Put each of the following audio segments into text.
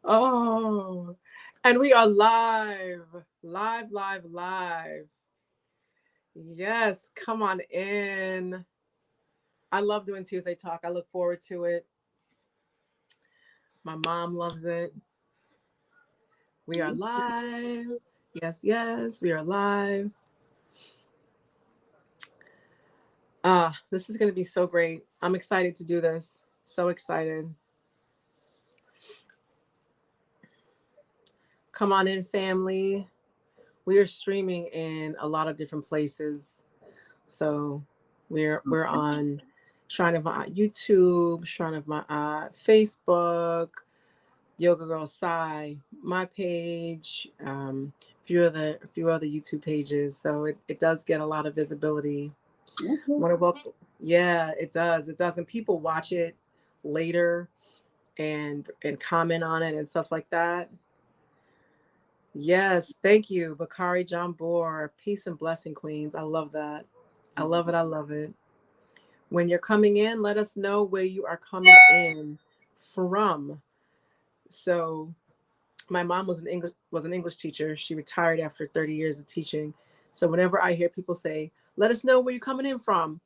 Oh, and we are live, live, live, live. Yes, come on in. I love doing Tuesday Talk. I look forward to it. My mom loves it. We are live. Yes, yes, we are live. This is going to be so great. I'm excited to do this. So excited. Come on in, family. We are streaming in a lot of different places. So we're on Shrine of My YouTube, Shrine of My Facebook, Yoga Girl Sai, my page, a few other YouTube pages. So it does get a lot of visibility. Okay. Want to welcome? Yeah, it does. It does, and people watch it later and comment on it and stuff like that. Yes, thank you, Bakari Jambor. Peace and blessing, Queens. I love that. I love it. I love it. When you're coming in, let us know where you are coming in from. So my mom was an English teacher. She retired after 30 years of teaching. So whenever I hear people say, "Let us know where you're coming in from,"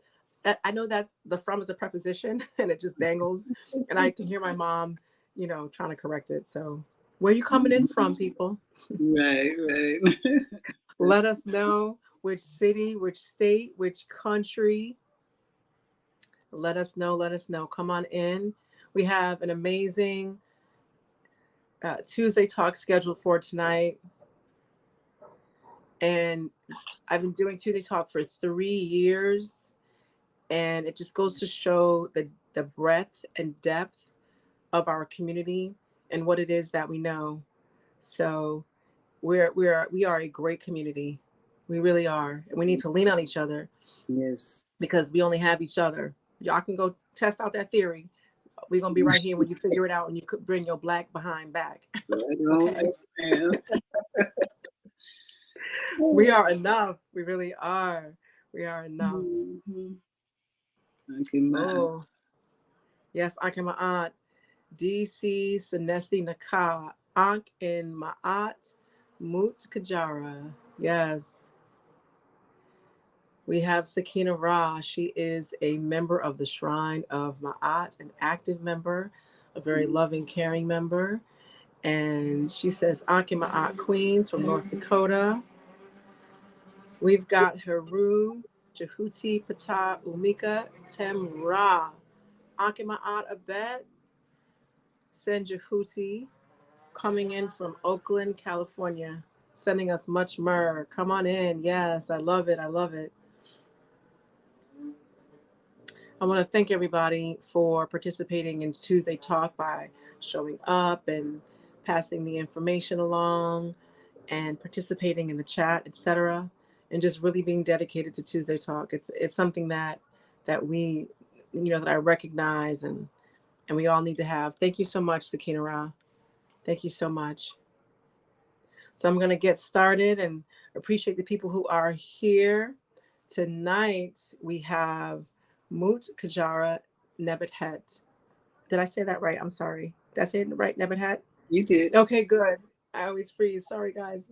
I know that the "from" is a preposition and it just dangles, and I can hear my mom, trying to correct it. So where you coming in from, people? Right, right. Let That's us know which city, which state, which country. Let us know. Let us know. Come on in. We have an amazing Tuesday talk scheduled for tonight. And I've been doing Tuesday talk for 3 years. And it just goes to show the breadth and depth of our community and what it is that we know. So we are a great community. We really are. And we need to lean on each other yes. because we only have each other. Y'all can go test out that theory. We're gonna be right here when you figure it out and you could bring your black behind back. Right on, Okay. man. We are enough. We really are. We are enough. Mm-hmm. Okay, man. Oh, yes, I can my aunt. DC Senesti Naka. Ankh in Ma'at Mut Kajara. Yes. We have Sakina Ra. She is a member of the Shrine of Ma'at, an active member, a very loving, caring member. And she says, Ankh in Ma'at Queens from North Dakota. We've got Haru, Jehuti, Pata, Umika, Temra, Akimaat Abet, Senjahuti, coming in from Oakland, California, sending us much myrrh. Come on in. Yes, I love it. I love it. I want to thank everybody for participating in Tuesday Talk by showing up and passing the information along and participating in the chat, etc., and just really being dedicated to Tuesday Talk. It's something that we, that I recognize and we all need to have. Thank you so much, Sakina Ra. Thank you so much. So I'm going to get started and appreciate the people who are here. Tonight we have Mut Kajara Nebthet. Did I say that right? I'm sorry. Did I say it right, Nebthet? You did. Okay, good. I always freeze. Sorry, guys.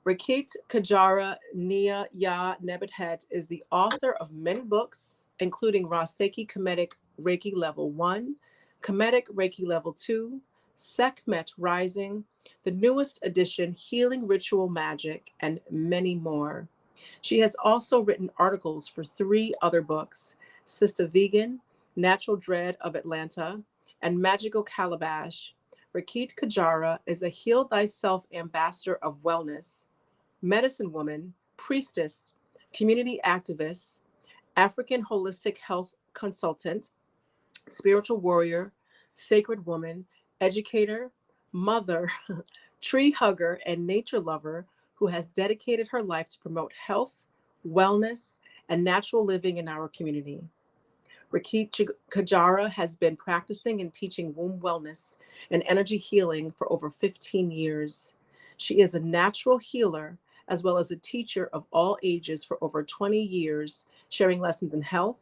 Rekhit Kajara Nia Ya Nebthet is the author of many books, including Ra Seikhi Reiki Level 1, Kemetic Reiki Level 2, Sekhmet Rising, the newest edition Healing Ritual Magic, and many more. She has also written articles for three other books: Sister Vegan, Natural Dread of Atlanta, and Magical Calabash. Rekhit Kajara is a Heal Thyself ambassador of wellness, medicine woman, priestess, community activist, African holistic health consultant, spiritual warrior, sacred woman, educator, mother, tree hugger, and nature lover who has dedicated her life to promote health, wellness, and natural living in our community. Rekhit Kajara has been practicing and teaching womb wellness and energy healing for over 15 years. She is a natural healer as well as a teacher of all ages for over 20 years, sharing lessons in health,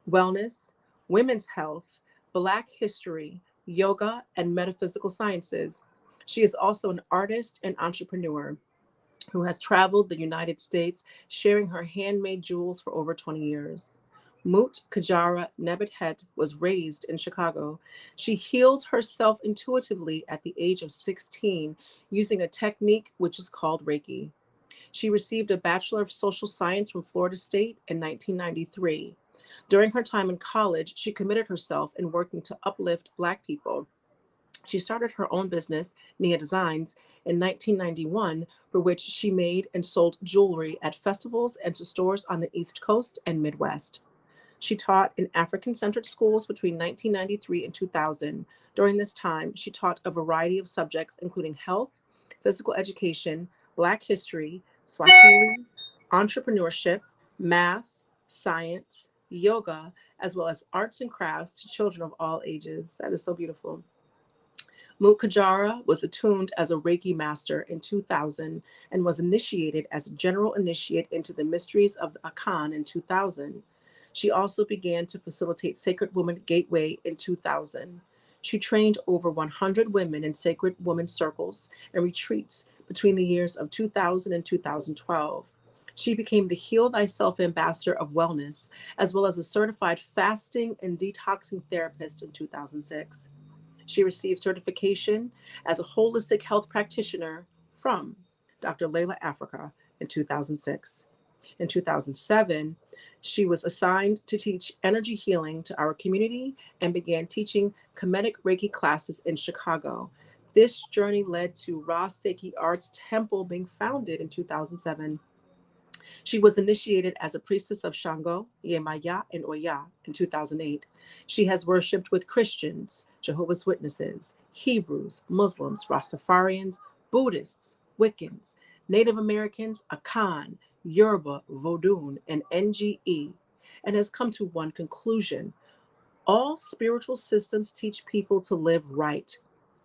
wellness, women's health, Black history, yoga, and metaphysical sciences. She is also an artist and entrepreneur who has traveled the United States sharing her handmade jewels for over 20 years. Mut Kajara Nebthet was raised in Chicago. She healed herself intuitively at the age of 16 using a technique which is called Reiki. She received a Bachelor of Social Science from Florida State in 1993. During her time in college, she committed herself in working to uplift Black people. She started her own business, Nia Designs, in 1991, for which she made and sold jewelry at festivals and to stores on the East Coast and Midwest. She taught in African-centered schools between 1993 and 2000. During this time, she taught a variety of subjects, including health, physical education, Black history, Swahili, entrepreneurship, math, science, yoga, as well as arts and crafts to children of all ages. That is so beautiful. Mukajara was attuned as a Reiki master in 2000 and was initiated as a general initiate into the mysteries of the Ankh in 2000. She also began to facilitate Sacred Woman Gateway in 2000. She trained over 100 women in Sacred Woman circles and retreats between the years of 2000 and 2012. She became the Heal Thyself Ambassador of Wellness, as well as a certified fasting and detoxing therapist in 2006. She received certification as a holistic health practitioner from Dr. Layla Africa in 2006. In 2007, she was assigned to teach energy healing to our community and began teaching Kemetic Reiki classes in Chicago. This journey led to Ra Sekhi Arts Temple being founded in 2007. She was initiated as a priestess of Shango, Yemaya, and Oya in 2008. She has worshipped with Christians, Jehovah's Witnesses, Hebrews, Muslims, Rastafarians, Buddhists, Wiccans, Native Americans, Akan, Yoruba, Vodun, and NGE, and has come to one conclusion. All spiritual systems teach people to live right.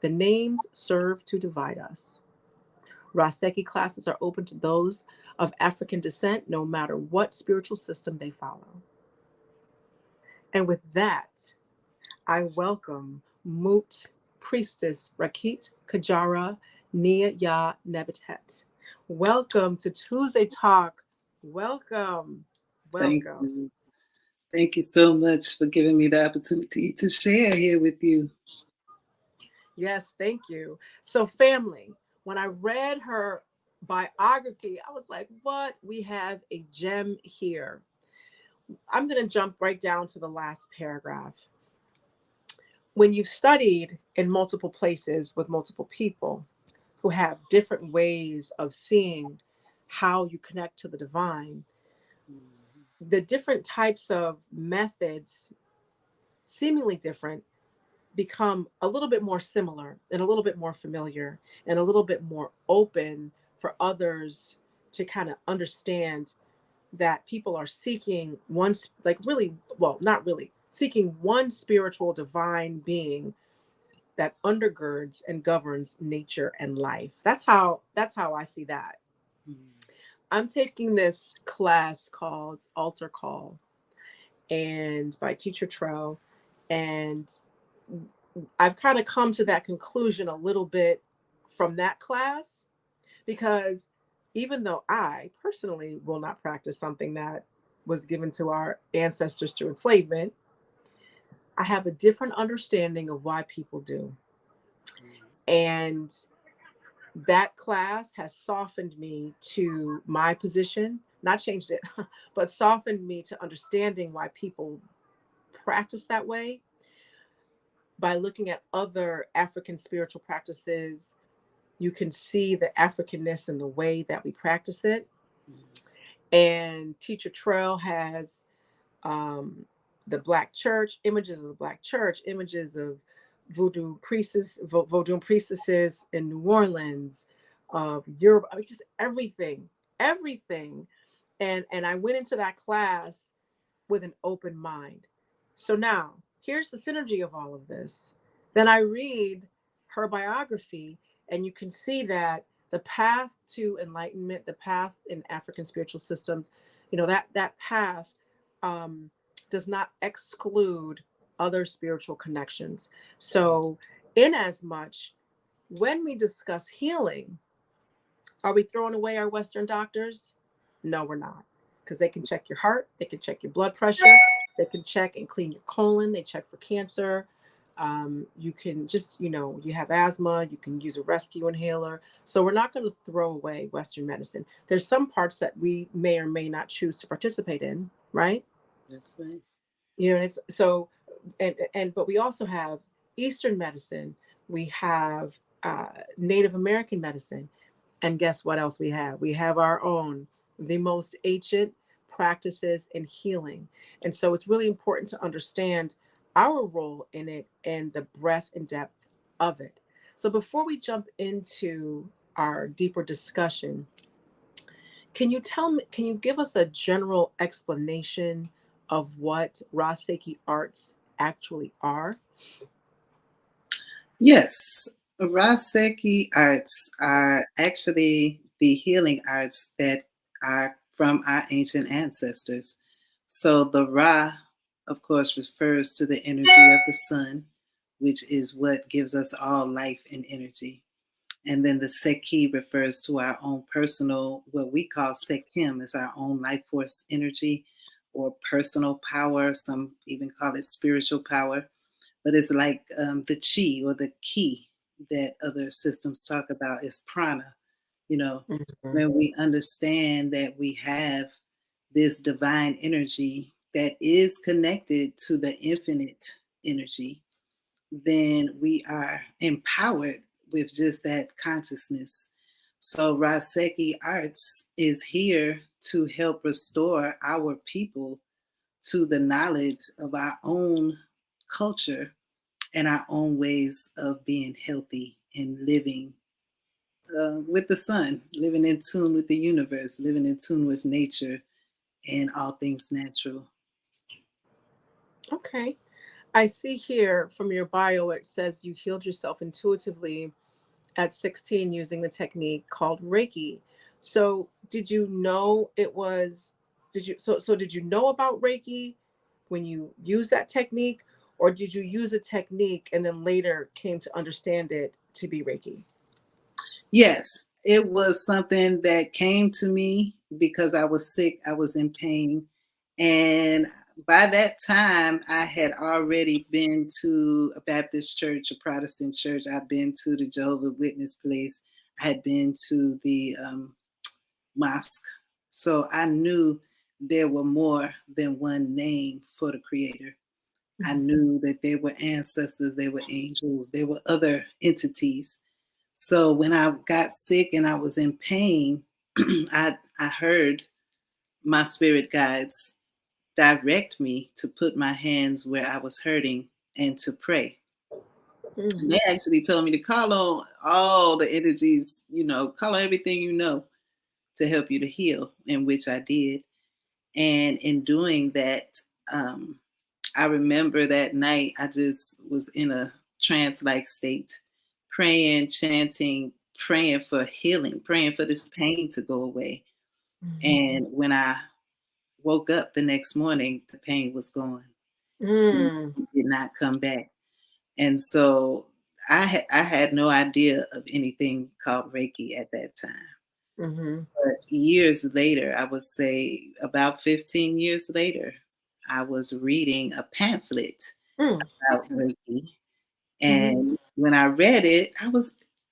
The names serve to divide us. Ra Sekhi classes are open to those of African descent, no matter what spiritual system they follow. And with that, I welcome Mut Priestess Rekhit Kajara Nia Ya Nebthet. Welcome to Tuesday Talk. Welcome. Thank Welcome. you. Thank you so much for giving me the opportunity to share here with you. Yes, thank you. So, family, when I read her biography, I was like, what? We have a gem here. I'm going to jump right down to the last paragraph. When you've studied in multiple places with multiple people who have different ways of seeing how you connect to the divine, the different types of methods, seemingly different, become a little bit more similar and a little bit more familiar and a little bit more open for others to kind of understand that people are seeking one, like really, well, not really, seeking one spiritual divine being that undergirds and governs nature and life. That's how I see that. I'm taking this class called Altar Call and by Teacher Trell, and I've kind of come to that conclusion a little bit from that class because even though I personally will not practice something that was given to our ancestors through enslavement, I have a different understanding of why people do. And that class has softened me to my position, not changed it, but softened me to understanding why people practice that way by looking at other African spiritual practices. You can see the Africanness in the way that we practice it. And Teacher Trail has um, the Black church, images of the Black church, images of voodoo priestesses in New Orleans, of Europe, I mean, just everything. And I went into that class with an open mind. So now here's the synergy of all of this. Then I read her biography, and you can see that the path to enlightenment, the path in African spiritual systems, that path does not exclude other spiritual connections. So, in as much, when we discuss healing, are we throwing away our Western doctors? No, we're not. Because they can check your heart, they can check your blood pressure, they can check and clean your colon, they check for cancer. You can just, you have asthma, you can use a rescue inhaler. So we're not going to throw away Western medicine. There's some parts that we may or may not choose to participate in, right? That's right. So, but we also have Eastern medicine. We have Native American medicine. And guess what else we have? We have our own, the most ancient practices in healing. And so it's really important to understand our role in it and the breadth and depth of it. So before we jump into our deeper discussion, can you give us a general explanation of what Ra Seikhi Arts actually are? Yes, Ra Sekhi Arts are actually the healing arts that are from our ancient ancestors. So the Ra, of course, refers to the energy of the sun, which is what gives us all life and energy. And then the Sekhi refers to our own personal, what we call Sekhim, is our own life force energy or personal power. Some even call it spiritual power, but it's like the chi or the ki that other systems talk about is prana. You know, Mhm. when we understand that we have this divine energy that is connected to the infinite energy, then we are empowered with just that consciousness. So Ra Sekhi Arts is here to help restore our people to the knowledge of our own culture and our own ways of being healthy and living with the sun, living in tune with the universe, living in tune with nature and all things natural. Okay. I see here from your bio, it says you healed yourself intuitively at 16 using the technique called Reiki. So did you know it was, did you know about Reiki when you used that technique, or did you use a technique and then later came to understand it to be Reiki? Yes, it was something that came to me because I was sick, I was in pain. And by that time, I had already been to a Baptist church, a Protestant church. I'd been to the Jehovah's Witness place. I had been to the mosque. So I knew there were more than one name for the Creator. I Mhm. knew that there were ancestors, there were angels, there were other entities. So when I got sick and I was in pain, I heard my spirit guides direct me to put my hands where I was hurting and to pray. And Mhm. they actually told me to call on all the energies, call on everything you know to help you to heal, in which I did. And in doing that, I remember that night I just was in a trance like state, praying, chanting, praying for healing, praying for this pain to go away. And when I woke up the next morning, the pain was gone. It Mm. did not come back. And so I had no idea of anything called Reiki at that time. Mhm. But years later, I would say about 15 years later, I was reading a pamphlet Mm. about 15. Reiki. Mhm. And when I read it,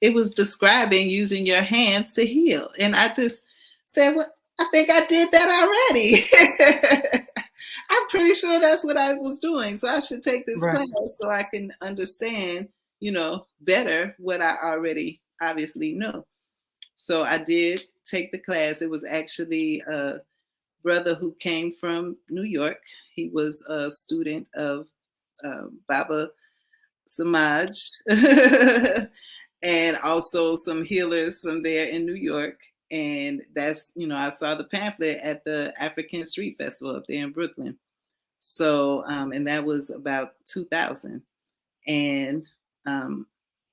it was describing using your hands to heal. And I just said, well, I think I did that already. I'm pretty sure that's what I was doing. So I should take this Right. class so I can understand, better what I already obviously know. So I did take the class. It was actually a brother who came from New York. He was a student of Baba Samaj and also some healers from there in New York. And that's, I saw the pamphlet at the African Street Festival up there in Brooklyn. So, and that was about 2000. And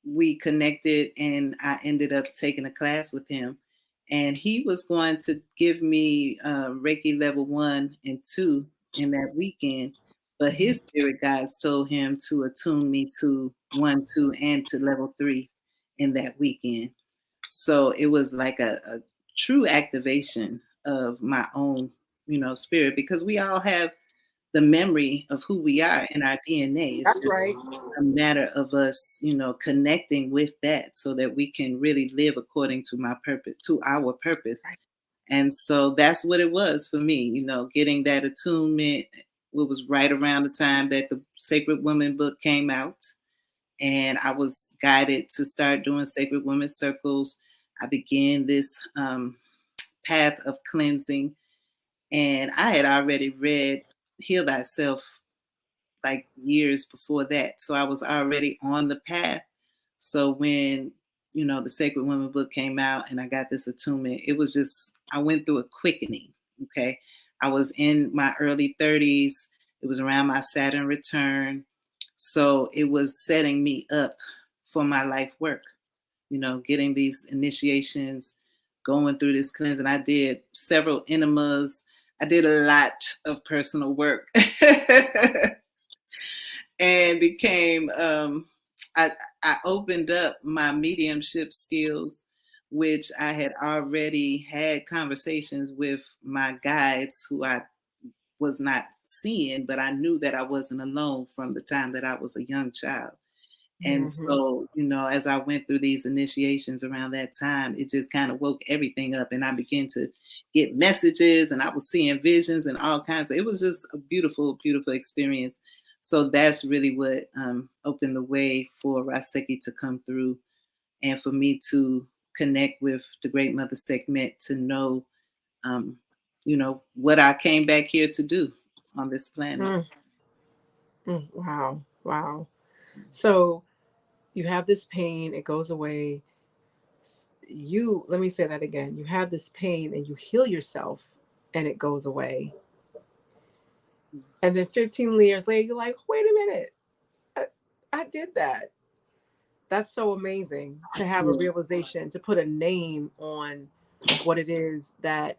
we connected, and I ended up taking a class with him. And he was going to give me Reiki level 1 and 2 in that weekend. But Mhm. his spirit guides told him to attune me to 1, 2, and to level 3 in that weekend. So it was like a true activation of my own, spirit, because we all have the memory of who we are in our DNA. It's That's just right. a matter of us, connecting with that so that we can really live according to my purpose, to our purpose. Right. And so that's what it was for me, getting that attunement. It was right around the time that the Sacred Woman book came out. And I was guided to start doing Sacred Women circles. I began this path of cleansing. And I had already read Heal Thyself like years before that. So I was already on the path. So when, the Sacred Women book came out and I got this attunement, it was just, I went through a quickening. Okay. I was in my early 30s. It was around my Saturn return. So it was setting me up for my life work, getting these initiations, going through this cleansing. I did several enemas. I did a lot of personal work. And became I, I opened up my mediumship skills, which I had already had conversations with my guides who I was not seeing, but I knew that I wasn't alone from the time that I was a young child. And Mhm. so, as I went through these initiations around that time, it just kind of woke everything up. And I began to get messages and I was seeing visions and all kinds of, it was just a beautiful, beautiful experience. So that's really what opened the way for Ra Sekhi to come through and for me to connect with the great Mother Sekhmet to know, um, what I came back here to do on this planet. Mm. Mm. Wow. Wow. So you have this pain, it goes away. Let me say that again. You have this pain and you heal yourself and it goes away. And then 15 years later, you're like, wait a minute, I, I did that. That's so amazing to have a Yeah. realization, to put a name on what it is that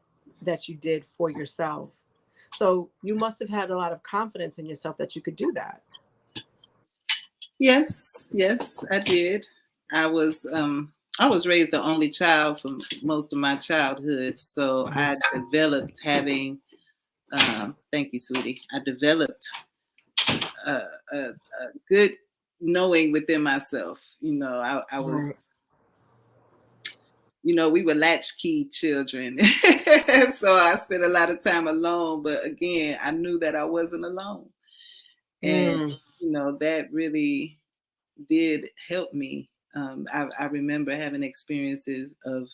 you did for yourself. So you must have had a lot of confidence in yourself that you could do that. Yes, yes, I did. I was I was raised the only child for most of my childhood, so Mhm. I developed having. Thank you, sweetie. I developed a, a good knowing within myself. I Right. was. We were latchkey children, so I spent a lot of time alone. But again, I knew that I wasn't alone, and Mm. that really did help me. I remember having experiences of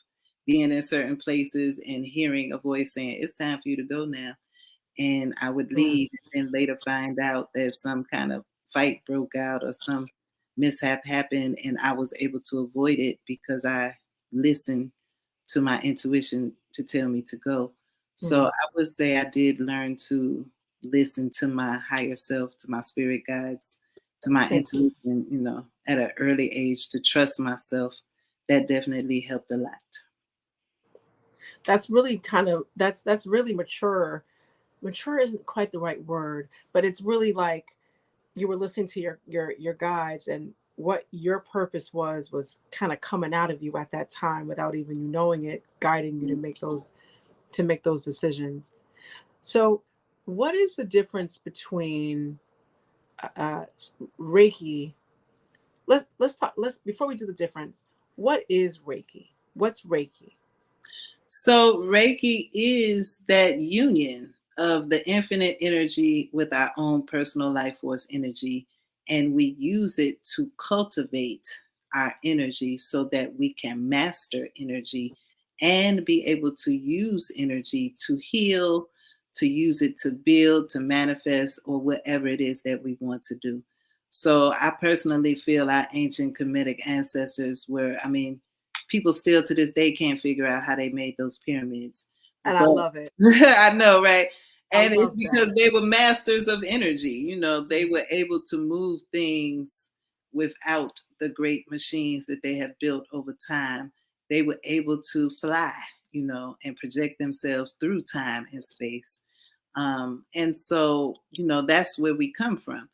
being in certain places and hearing a voice saying, "It's time for you to go now." And I would Mm. leave and then later find out that some kind of fight broke out or some mishap happened, and I was able to avoid it because I listened to my intuition to tell me to go. So Mm. I would say I did learn to listen to my higher self, to my spirit guides, to my Thank you. intuition, at an early age to trust myself. That definitely helped a lot. That's really that's really mature. Mature isn't quite the right word, but it's really like you were listening to your guides, and what your purpose was kind of coming out of you at that time without even you knowing it, guiding you to make those decisions. So what is the difference between uh Reiki? Let's talk, let's before we do the difference, what is Reiki? What's Reiki? So Reiki is that union of the infinite energy with our own personal life force energy. And we use it to cultivate our energy so that we can master energy and be able to use energy to heal, to use it to build, to manifest, or whatever it is that we want to do. So I personally feel our ancient Kemetic ancestors were, I mean, people still to this day can't figure out how they made those pyramids. And I But love it. I know, right? I And it's love that. because they were masters of energy. They Mhm. were able to move things without the great machines that they have built over time. They were able to fly, and project themselves through time and space. And so, that's where we come from.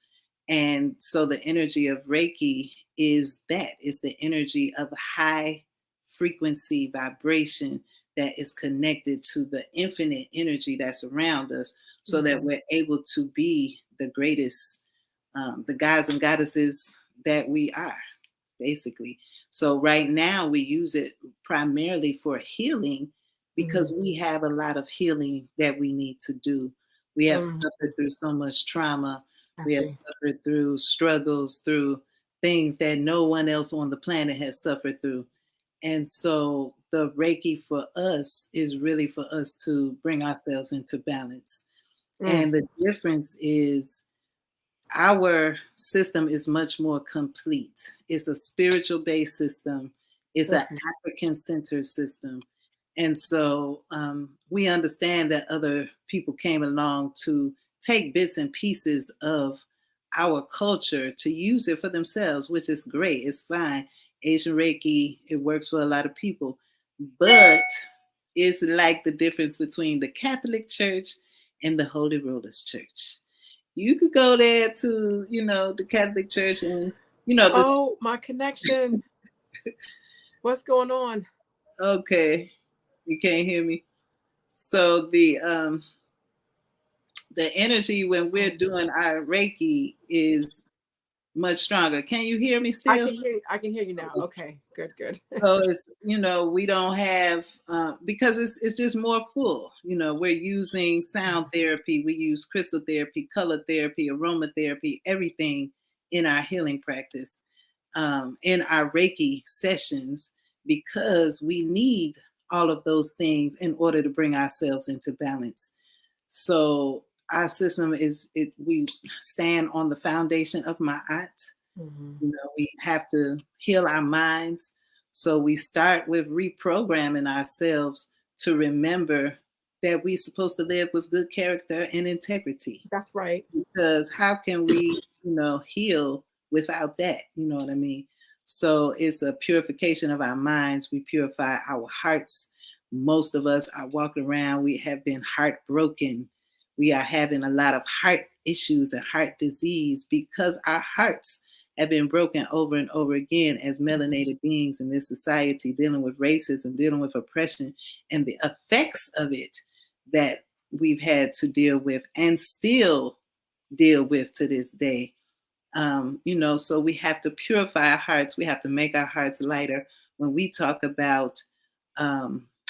And so the energy of Reiki is that, is the energy of high frequency vibration that is connected to the infinite energy that's around us, so that Mhm. we're able to be the greatest, the gods and goddesses that we are, basically. So right now we use it primarily for healing, because Mhm. we have a lot of healing that we need to do. We have Mm. suffered through so much trauma. I We have see. suffered through struggles, through things that no one else on the planet has suffered through. And so the Reiki for us is really for us to bring ourselves into balance. Mm. And the difference is our system is much more complete. It's a spiritual based system, it's an Okay. African centered system. And so we understand that other people came along to take bits and pieces of our culture to use it for themselves, which is great. It's fine. Asian Reiki, it works for a lot of people. But it's like the difference between the Catholic Church and the Holy Rollers Church. You could go there to, the Catholic Church, and, this. Oh, my connection. What's going on? Okay, you can't hear me. So the energy when we're Oh. doing our Reiki is much stronger. Can you hear me I still? can hear you. I can hear you now. Okay. Good, good. So it's, we don't have, because it's just more full. We're using sound therapy, we use crystal therapy, color therapy, aromatherapy, everything in our healing practice, in our Reiki sessions, because we need all of those things in order to bring ourselves into balance. So our system is it. We stand on the foundation of Ma'at. Mhm. We have to heal our minds. So we start with reprogramming ourselves to remember that we're supposed to live with good character and integrity. That's right. Because how can we, heal without that? You know what I mean? So it's a purification of our minds. We purify our hearts. Most of us are walking around, we have been heartbroken. We are having a lot of heart issues and heart disease because our hearts have been broken over and over again as melanated beings in this society, dealing with racism, dealing with oppression, and the effects of it that we've had to deal with and still deal with to this day. So we have to purify our hearts. We have to make our hearts lighter. When we talk about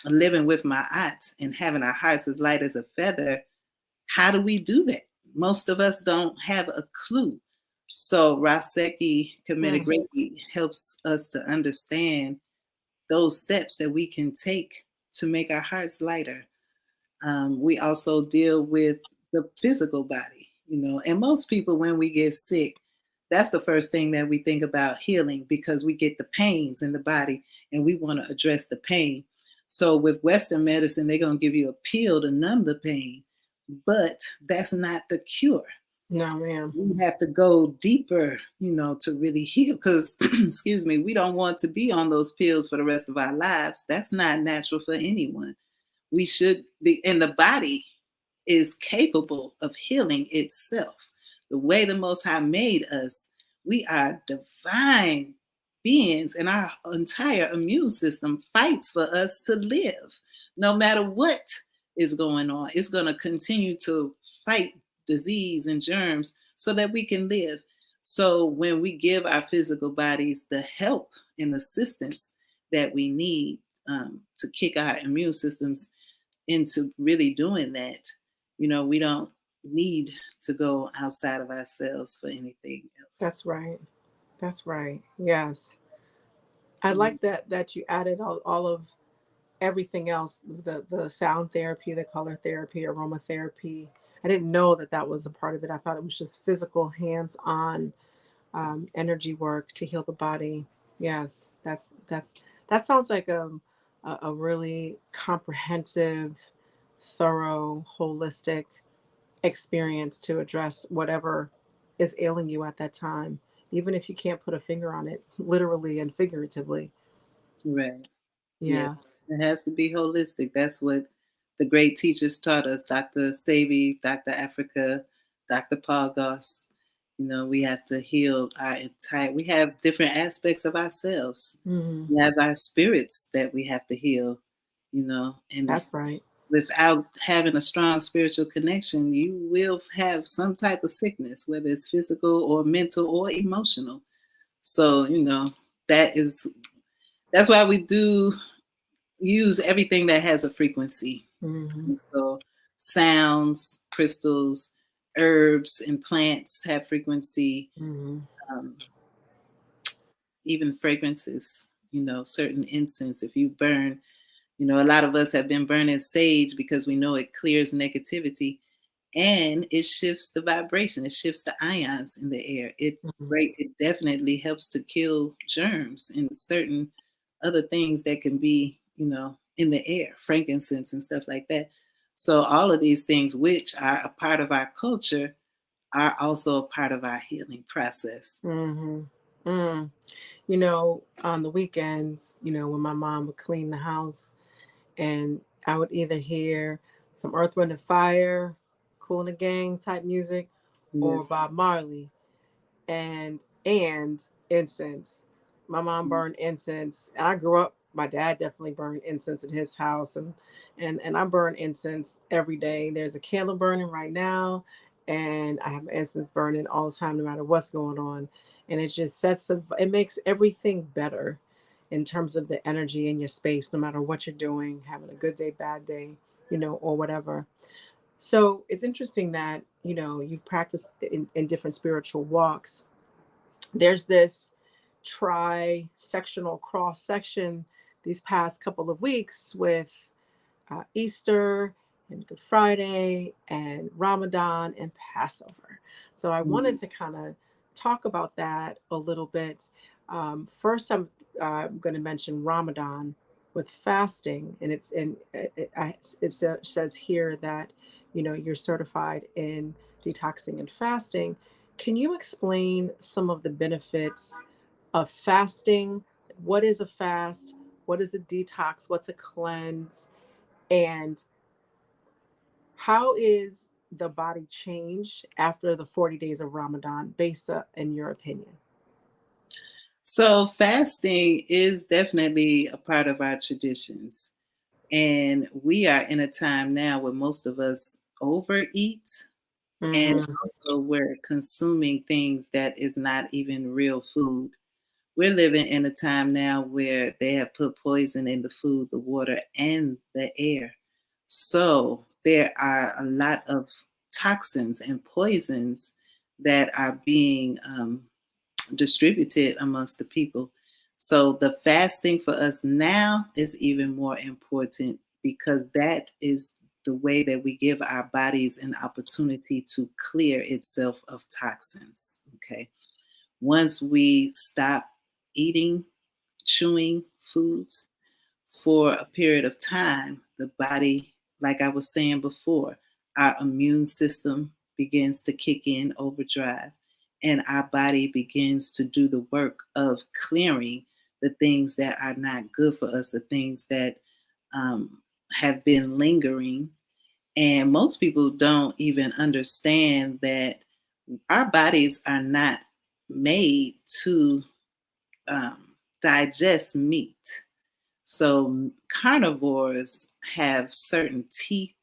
living with Ma'at and having our hearts as light as a feather, how do we do that? Most of us don't have a clue. So Ra Sekhi Comedic Mm. Reiki helps us to understand those steps that we can take to make our hearts lighter. We also deal with the physical body, and most people, when we get sick, that's the first thing that we think about healing, because we get the pains in the body and we want to address the pain. So with Western medicine, they're going to give you a pill to numb the pain, but that's not the cure. No, ma'am. We have to go deeper, to really heal. Because, excuse me, we don't want to be on those pills for the rest of our lives. That's not natural for anyone. We should be, and the body is capable of healing itself. The way the Most High made us, we are divine beings, and our entire immune system fights for us to live. No matter what is going on, it's going to continue to fight disease and germs so that we can live. So when we give our physical bodies the help and assistance that we need, to kick our immune systems into really doing that, we don't need to go outside of ourselves for anything else. That's right. That's right. Yes. I Mm. like that you added all of everything else, the sound therapy, the color therapy, aromatherapy. I didn't know that was a part of it. I thought it was just physical, hands-on energy work to heal the body. Yes, that sounds like a really comprehensive, thorough, holistic experience to address whatever is ailing you at that time, even if you can't put a finger on it, literally and figuratively. Right. Yeah. Yes. It has to be holistic. That's what the great teachers taught us, Dr. Sebi, Dr. Africa, Dr. Paul Goss. We have to heal our entire, we have different aspects of ourselves. Hmm. We have our spirits that we have to heal, and That's right. without having a strong spiritual connection, you will have some type of sickness, whether it's physical or mental or emotional. So, that is that's why we do use everything that has a frequency. Hmm. And so sounds, crystals, herbs, and plants have frequency, Hmm. um, even fragrances, certain incense. If you burn, a lot of us have been burning sage because we know it clears negativity and it shifts the vibration, it shifts the ions in the air. Hmm. It definitely helps to kill germs and certain other things that can be, in the air, frankincense and stuff like that. So all of these things, which are a part of our culture, are also a part of our healing process. Hmm. Mm. On the weekends, when my mom would clean the house, and I would either hear some Earth, Wind, and Fire, Kool and the Gang type music, or Yes. Bob Marley, and incense. My mom burned incense, and I grew up. My dad definitely burned incense in his house, and I burn incense every day. There's a candle burning right now, and I have incense burning all the time, no matter what's going on. And it just it makes everything better in terms of the energy in your space, no matter what you're doing, having a good day, bad day, or whatever. So it's interesting that, you've practiced in different spiritual walks. There's this tri-sectional cross section these past couple of weeks with Easter and Good Friday and Ramadan and Passover. So I wanted Mhm. to kind of talk about that a little bit. First, I'm going to mention Ramadan with fasting, and it says here that you're certified in detoxing and fasting. Can you explain some of the benefits of fasting? What is a fast? What is a detox? What's a cleanse? And how is the body changed after the 40 days of Ramadan, based in your opinion? So fasting is definitely a part of our traditions. And we are in a time now where most of us overeat, and Mm-hmm. also we're consuming things that is not even real food. We're living in a time now where they have put poison in the food, the water, and the air. So there are a lot of toxins and poisons that are being distributed amongst the people. So the fasting for us now is even more important because that is the way that we give our bodies an opportunity to clear itself of toxins. Okay. Once we stop eating, chewing foods for a period of time, the body, like I was saying before, our immune system begins to kick in overdrive, and our body begins to do the work of clearing the things that are not good for us, the things that um, have been lingering. And most people don't even understand that our bodies are not made to digest meat. So carnivores have certain teeth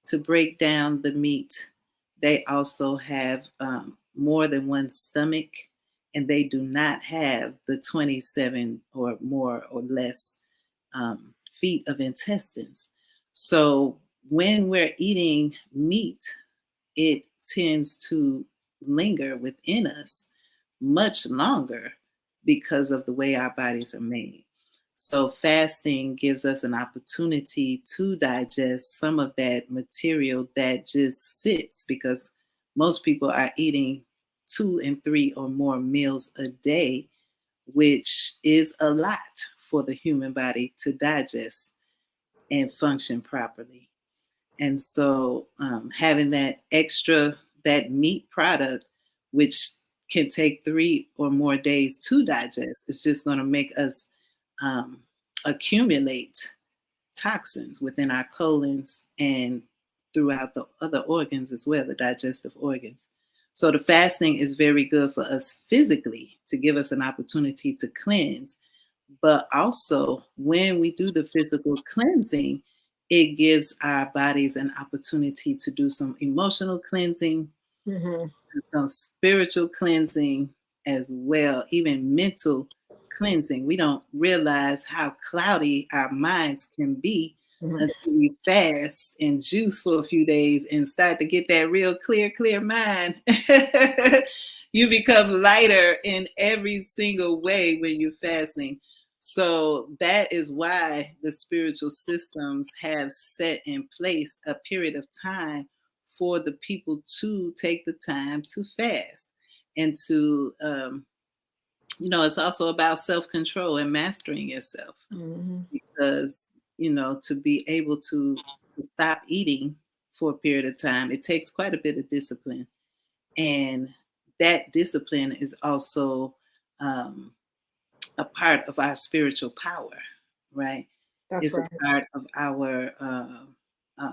to break down the meat. They also have more than one stomach, and they do not have the 27 or more or less feet of intestines. So when we're eating meat, it tends to linger within us much longer because of the way our bodies are made. So, fasting gives us an opportunity to digest some of that material that just sits because most people are eating 2 and 3 or more meals a day, which is a lot for the human body to digest and function properly. And so, having that meat product, which can take 3 or more days to digest, is just going to make us um, accumulate toxins within our colons and throughout the other organs as well, the digestive organs. So the fasting is very good for us physically to give us an opportunity to cleanse. But also, when we do the physical cleansing, it gives our bodies an opportunity to do some emotional cleansing, Mm-hmm. and some spiritual cleansing as well, even mental cleansing. We don't realize how cloudy our minds can be Mm-hmm. until we fast and juice for a few days and start to get that real clear mind. You become lighter in every single way when you're fasting. So that is why the spiritual systems have set in place a period of time for the people to take the time to fast and to it's also about self-control and mastering yourself, Mm-hmm. because to be able to stop eating for a period of time, it takes quite a bit of discipline. And that discipline is also um, a part of our spiritual power, right? That's It's a right. part of our uh,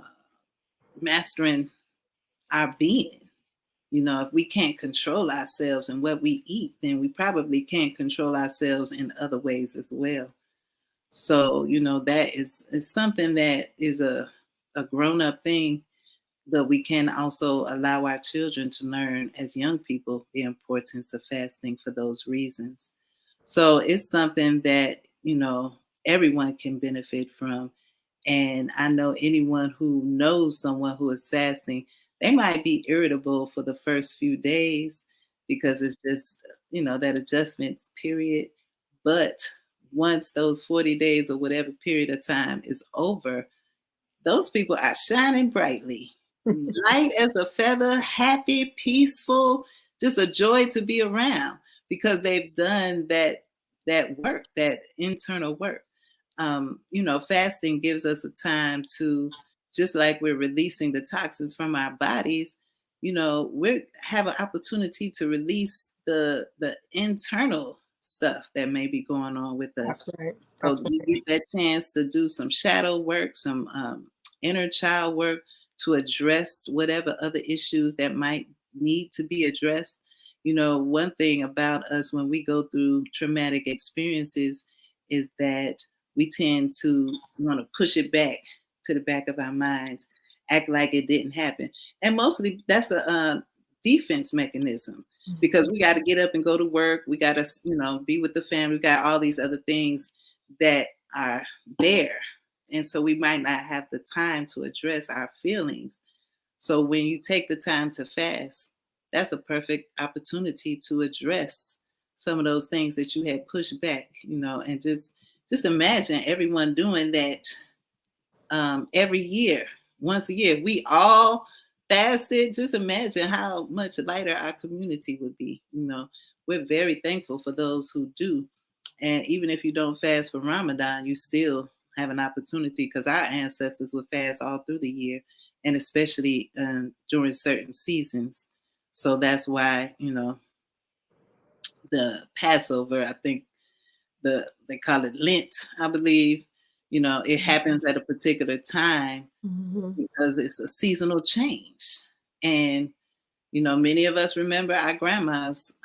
mastering our being. If we can't control ourselves and what we eat, then we probably can't control ourselves in other ways as well. So, that is something that is a grown up thing, but we can also allow our children to learn as young people the importance of fasting for those reasons. So it's something that, everyone can benefit from. And I know anyone who knows someone who is fasting, they might be irritable for the first few days because it's just, that adjustment period. But once those 40 days or whatever period of time is over, those people are shining brightly, light as a feather, happy, peaceful, just a joy to be around because they've done that work, that internal work. Fasting gives us a time to, just like we're releasing the toxins from our bodies, we have an opportunity to release the internal stuff that may be going on with us. That's right. So That's we right. get that chance to do some shadow work, some inner child work to address whatever other issues that might need to be addressed. One thing about us when we go through traumatic experiences is that we tend to want to push it back to the back of our minds, act like it didn't happen. And mostly that's a defense mechanism because we got to get up and go to work. We got to, be with the family. We got all these other things that are there. And so we might not have the time to address our feelings. So when you take the time to fast, that's a perfect opportunity to address some of those things that you had pushed back, and just imagine everyone doing that every year, once a year. We all fasted. Just imagine how much lighter our community would be. We're very thankful for those who do. And even if you don't fast for Ramadan, you still have an opportunity because our ancestors would fast all through the year and especially during certain seasons. So that's why, the Passover, I think they call it Lent, I believe, it happens at a particular time Mm-hmm. because it's a seasonal change. And many of us remember our grandmas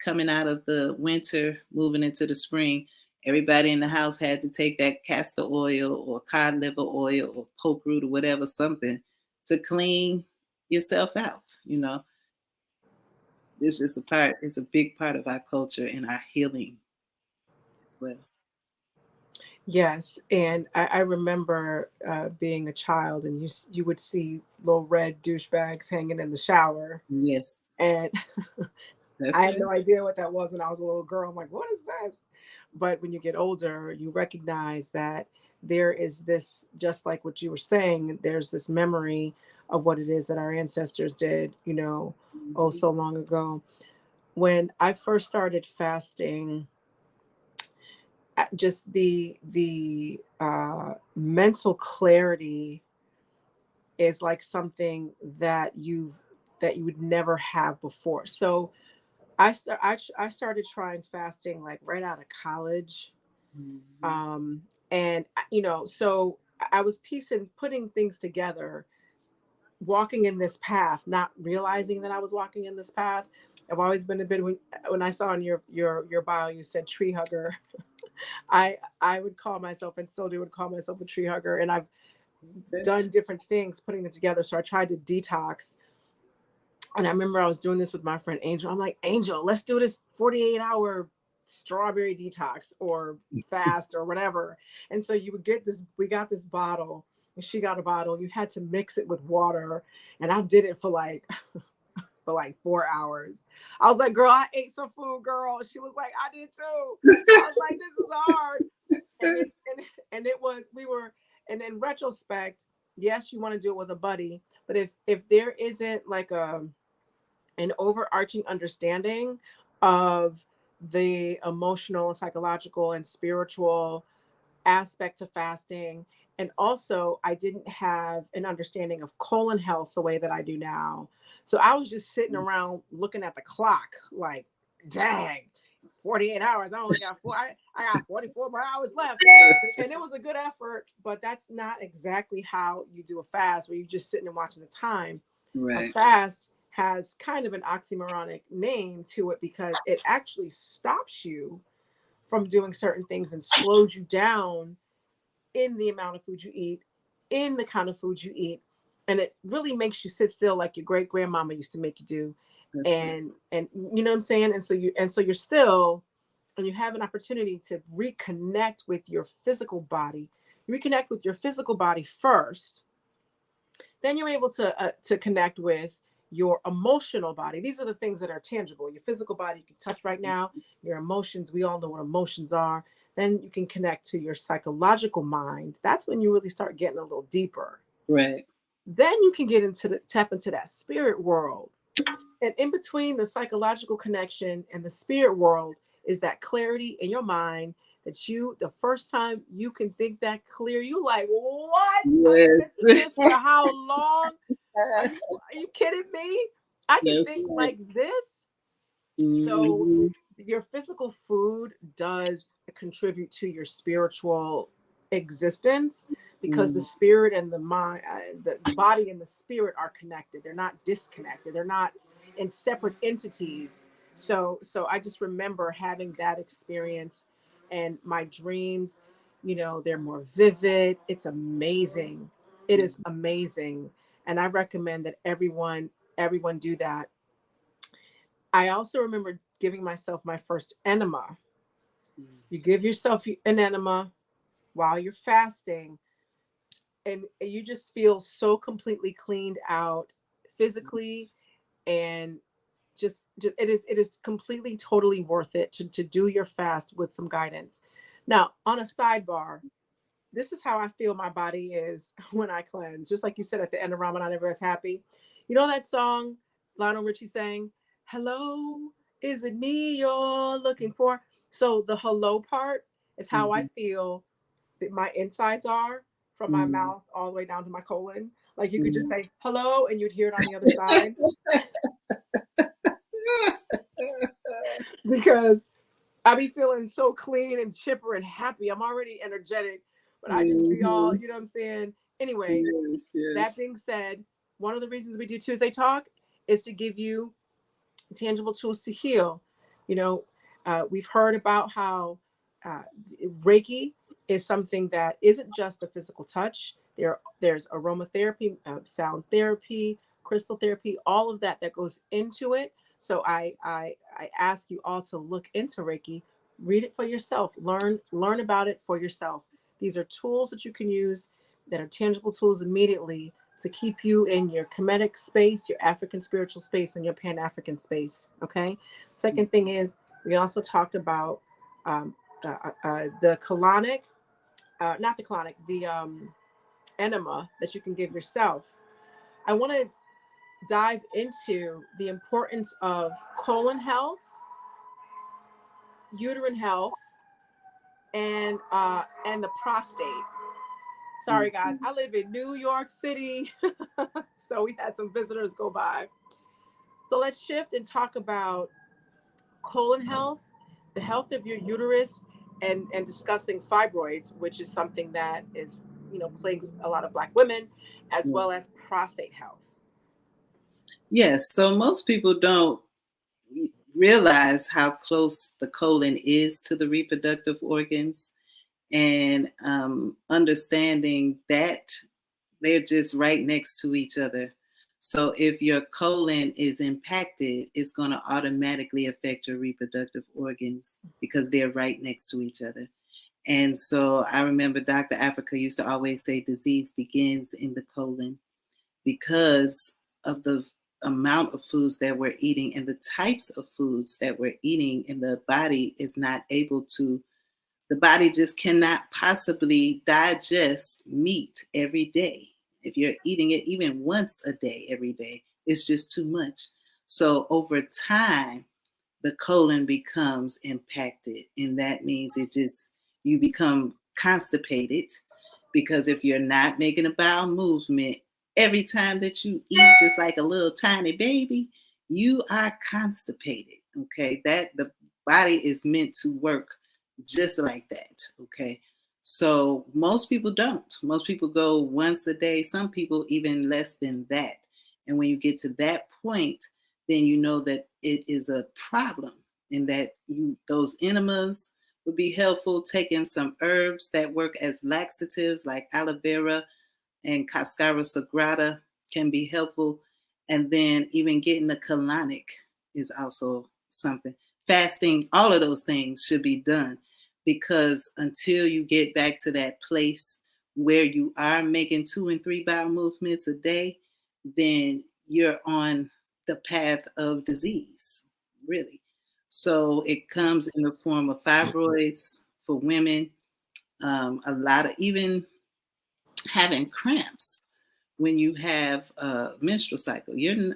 coming out of the winter, moving into the spring. Everybody in the house had to take that castor oil or cod liver oil or poke root or whatever, something to clean yourself out. This is it's a big part of our culture and our healing as well. Yes, and I remember being a child, and you would see little red douchebags hanging in the shower, Yes, and that's I had right. no idea what that was when I was a little girl. I'm like, what is that? But when you get older, you recognize that there is this, just like what you were saying, there's this memory of what it is that our ancestors did, oh, Mhm. so long ago. When I first started fasting, just the mental clarity is like something that you would never have before. So I started trying fasting like right out of college, Mhm. um, and so I was putting things together, walking in this path, not realizing that I was walking in this path. I've always been a bit, when I saw in your bio, you said tree hugger. I would call myself, and still do, would call myself a tree hugger. And I've done different things putting it together. So I tried to detox. And I remember I was doing this with my friend Angel. I'm like, Angel, let's do this 48-hour strawberry detox or fast or whatever. And so you would get this, we got this bottle, and she got a bottle. You had to mix it with water. And I did it for like 4 hours. I was like, girl, I ate some food, girl. She was like, I did too. I was like, this is hard. And it was, and in retrospect, yes, you want to do it with a buddy, but if there isn't like an overarching understanding of the emotional, psychological, and spiritual aspect to fasting. And also, I didn't have an understanding of colon health the way that I do now. So I was just sitting around looking at the clock like, dang, 48 hours. I only got I got 44 more hours left. And it was a good effort, but that's not exactly how you do a fast where you're just sitting and watching the time. Right. A fast has kind of an oxymoronic name to it because it actually stops you from doing certain things and slows you down in the amount of food you eat, in the kind of food you eat. And it really makes you sit still like your great grandmama used to make you do. That's and you know what I'm saying? And so you're still, and you have an opportunity to reconnect with your physical body. You reconnect with your physical body first. Then you're able to connect with your emotional body. These are the things that are tangible. Your physical body you can touch right now. Your emotions, we all know what emotions are. Then you can connect to your psychological mind. That's when you really start getting a little deeper. right. Then you can tap into that spirit world. And in between the psychological connection and the spirit world is that clarity in your mind that the first time you can think that clear, you like, what? I've been Yes. through this for how long? Are you kidding me? I can That's think right. like this. So Mhm. your physical food does contribute to your spiritual existence because the Mhm. spirit and the mind, the body and the spirit are connected. They're not disconnected. They're not in separate entities. So I just remember having that experience, and my dreams, they're more vivid. It's amazing. It is amazing. And I recommend that everyone do that. I also remember giving myself my first enema. You give yourself an enema while you're fasting, and you just feel so completely cleaned out physically, and just it is completely totally worth it to do your fast with some guidance. Now, on a sidebar, this is how I feel my body is when I cleanse. Just like you said at the end of Ramadan, everyone's happy. You know that song Lionel Richie sang, "Hello, is it me you're looking for?" So the hello part is how I Mhm. feel that my insides are, from my Mhm. mouth all the way down to my colon. Like you could just Mhm. say hello and you'd hear it on the other side. Because I be feeling so clean and chipper and happy. I'm already energetic, but I just be all, Mhm. you know what I'm saying? Anyway, Yes, that yes. being said, one of the reasons we do Tuesday Talk is to give you tangible tools to heal. You know, we've heard about how uh, Reiki is something that isn't just a physical touch. There's aromatherapy, sound therapy, crystal therapy, all of that goes into it. So I ask you all to look into Reiki, read it for yourself, learn about it for yourself. These are tools that you can use that are tangible tools immediately to keep you in your Kemetic space, your African spiritual space, and your Pan African space. Okay. Second thing is, we also talked about um, the colonic, not the colonic, the enema that you can give yourself. I want to dive into the importance of colon health, uterine health, and the prostate. Sorry, guys, Mhm. I live in New York City, so we had some visitors go by. So let's shift and talk about colon health, the health of your uterus, and discussing fibroids, which is something that is plagues a lot of Black women, as Yeah. well as prostate health. Yes. So most people don't realize how close the colon is to the reproductive organs, and understanding that they're just right next to each other. So if your colon is impacted, it's going to automatically affect your reproductive organs because they're right next to each other. And so I remember Dr. Africa used to always say disease begins in the colon, because of the amount of foods that we're eating and the types of foods that we're eating, and the body is not able to, the body just cannot possibly digest meat every day. If you're eating it even once a day, every day, it's just too much. So over time, the colon becomes impacted, and that means you become constipated, because if you're not making a bowel movement every time that you eat, just like a little tiny baby, you are constipated. Okay, that the body is meant to work just like that. Okay, so most people don't. Most people go once a day, some people even less than that. And when you get to that point, then you know that it is a problem, and that those enemas would be helpful. Taking some herbs that work as laxatives like aloe vera and Cascara sagrada can be helpful. And then even getting the colonic is also something. Fasting, all of those things should be done, because until you get back to that place where you are making 2 and 3 bowel movements a day, then you're on the path of disease, really. So it comes in the form of fibroids for women, a lot of even having cramps when you have a menstrual cycle. You're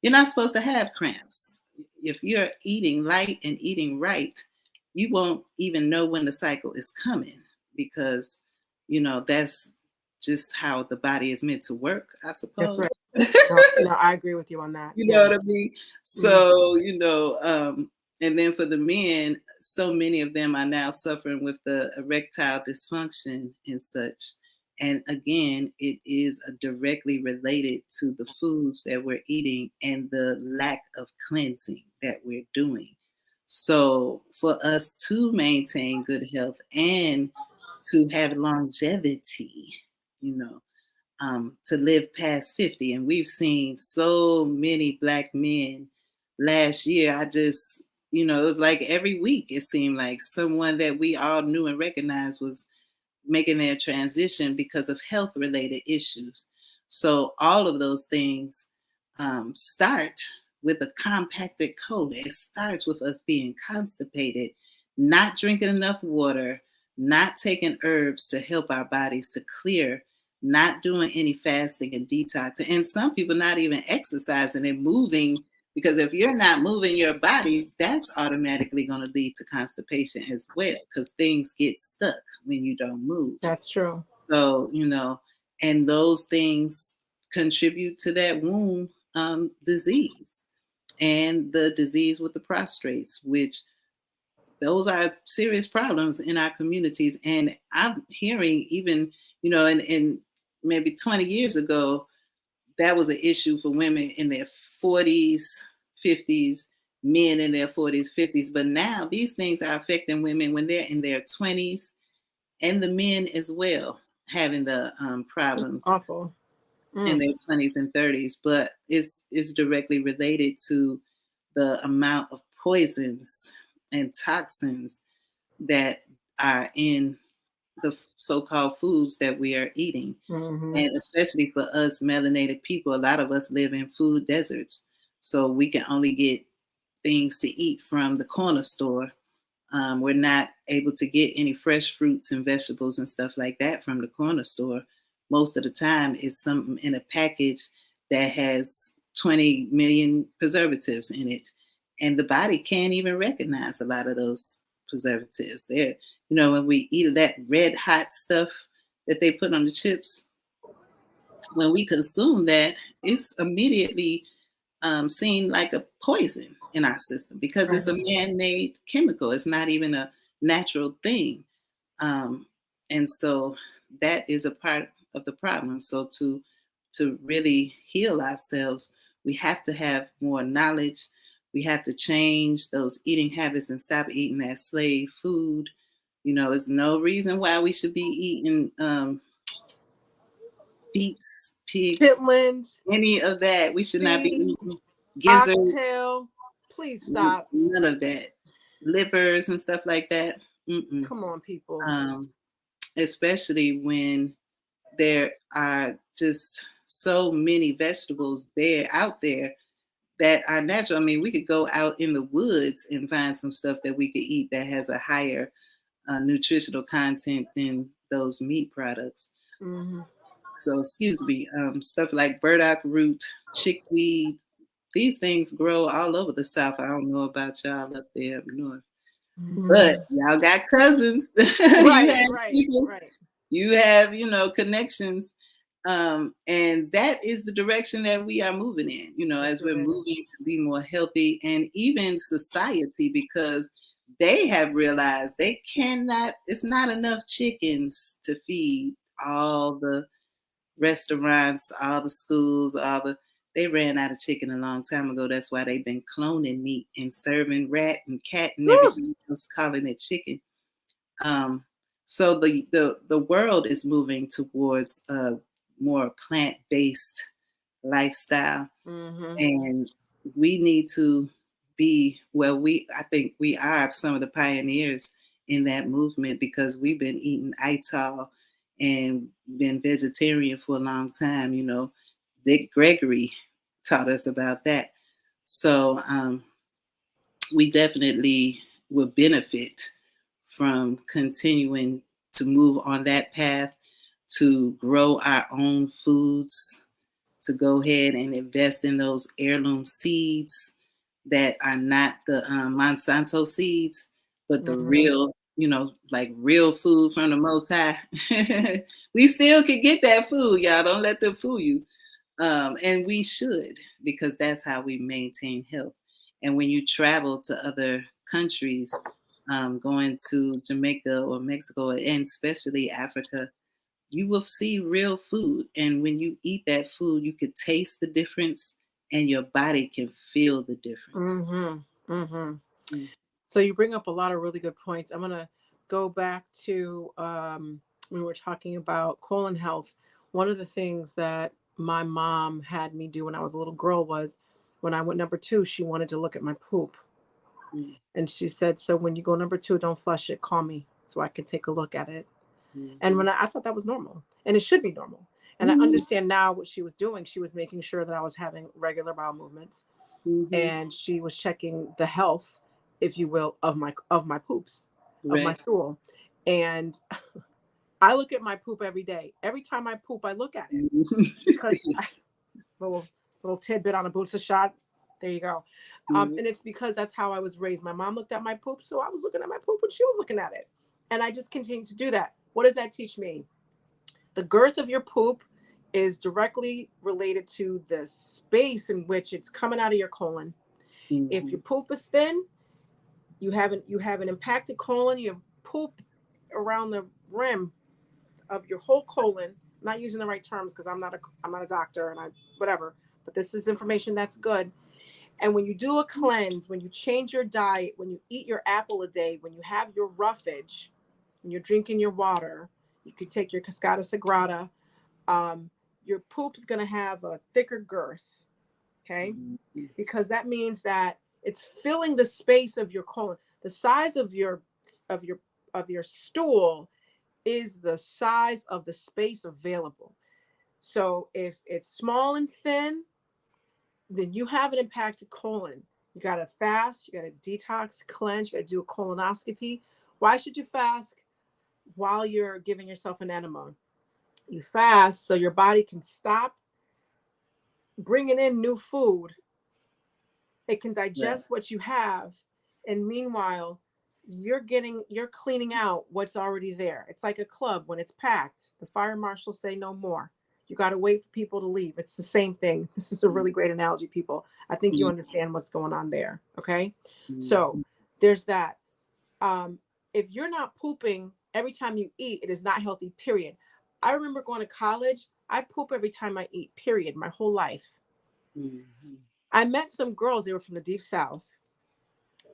not supposed to have cramps. If you're eating light and eating right, you won't even know when the cycle is coming, because that's just how the body is meant to work, I That's suppose. right. No, I agree with you on that. You know Yeah. what I mean? So, and then for the men, so many of them are now suffering with the erectile dysfunction and such. And again, it is directly related to the foods that we're eating and the lack of cleansing that we're doing. So for us to maintain good health and to have longevity, you know, to live past 50. And we've seen so many Black men last year. It was like every week, it seemed like someone that we all knew and recognized was making their transition because of health related issues. So all of those things start with a compacted colon. It starts with us being constipated, not drinking enough water, not taking herbs to help our bodies to clear, not doing any fasting and detox, and some people not even exercising and moving, because if you're not moving your body, that's automatically going to lead to constipation as well, because things get stuck when you don't move. That's true. So, and those things contribute to that womb disease and the disease with the prostrates, which those are serious problems in our communities. And I'm hearing even, and maybe 20 years ago, that was an issue for women in their 40s, 50s, men in their 40s, 50s. But now these things are affecting women when they're in their 20s, and the men as well, having the problems Awful. in their 20s and 30s. But it's directly related to the amount of poisons and toxins that are in the so-called foods that we are eating. Mm-hmm. And especially for us melanated people, a lot of us live in food deserts. So we can only get things to eat from the corner store. We're not able to get any fresh fruits and vegetables and stuff like that from the corner store. Most of the time, it's something in a package that has 20 million preservatives in it. And the body can't even recognize a lot of those preservatives. When we eat that red hot stuff that they put on the chips, when we consume that, it's immediately seen like a poison in our system, because it's a man-made chemical. It's not even a natural thing. And so that is a part of the problem. So to really heal ourselves, we have to have more knowledge. We have to change those eating habits and stop eating that slave food. You know, there's no reason why we should be eating feet, pig, Chitlins, any of that. We should not be beef, eating gizzards, oxtail. Please stop. none of that. Livers and stuff like that. Mm-mm. Come on, people. Um, Especially when there are just so many vegetables there out there that are natural. I mean, we could go out in the woods and find some stuff that we could eat that has a higher nutritional content than those meat products. Mm-hmm. So, excuse me, stuff like burdock root, chickweed, these things grow all over the South. I don't know about y'all up there up north, but Mm-hmm. y'all got cousins. You Right, have right, people, right. you have, connections. And that is the direction that we are moving in, Yes, as it we're moving is. to be more healthy, and even society, because they have realized they cannot, it's not enough chickens to feed all the restaurants, all the schools, they ran out of chicken a long time ago. That's why they've been cloning meat and serving rat and cat and Whew. everything else, calling it chicken. Um, so the world is moving towards a more plant-based lifestyle, Mm-hmm. and we need to be, well, I think we are some of the pioneers in that movement, because we've been eating ital and been vegetarian for a long time. Dick Gregory taught us about that. So we definitely will benefit from continuing to move on that path, to grow our own foods, to go ahead and invest in those heirloom seeds that are not the Monsanto seeds, but the Mm-hmm. real, like real food from the Most High. We still can get that food, y'all. Don't let them fool you. And we should, because that's how we maintain health. And when you travel to other countries, going to Jamaica or Mexico, and especially Africa, you will see real food. And when you eat that food, you could taste the difference, and your body can feel the difference. Mm-hmm. Mm-hmm. Mm. So you bring up a lot of really good points. I'm gonna go back to when we were talking about colon health. One of the things that my mom had me do when I was a little girl was when I went number two, she wanted to look at my poop. Mm. And she said, so when you go number two, don't flush it, call me so I can take a look at it. And Mhm. when I thought that was normal, and it should be normal. And I Mhm. understand now what she was doing. She was making sure that I was having regular bowel movements, Mhm. and she was checking the health, if you will, of my poops, of my Right. stool. And I look at my poop every day. Every time I poop, I look at it Mhm. because little little tidbit on Abut Seshat. There you go. Mhm. And it's because that's how I was raised. My mom looked at my poop, so I was looking at my poop when she was looking at it. And I just continue to do that. What does that teach me? The girth of your poop is directly related to the space in which it's coming out of your colon. If your Mhm. poop is thin, you have an impacted colon. You have poop around the rim of your whole colon. I'm not using the right terms because I'm not a doctor and I whatever. But this is information that's good. And when you do a cleanse, when you change your diet, when you eat your apple a day, when you have your roughage, when you're drinking your water, you could take your Cascada Sagrada. Um, your poop is going to have a thicker girth, okay? Mhm. Because that means that it's filling the space of your colon. The size of your of your stool is the size of the space available. So if it's small and thin, then you have an impacted colon. You got to fast, you got to detox, cleanse, you got to do a colonoscopy. Why should you fast while you're giving yourself an enema? You fast so your body can stop bringing in new food. It can Right. digest what you have, and meanwhile you're cleaning out what's already there. It's like a club. When it's packed, the fire marshals say no more. You got to wait for people to leave. It's the same thing. This is a really great analogy, people. I think you Mhm. understand what's going on there. Okay, so Mhm. there's that. um, if you're not pooping every time you eat, it is not healthy, period. I remember going to college. I poop every time I eat, period, my whole life. Mm-hmm. I met some girls, they were from the deep south,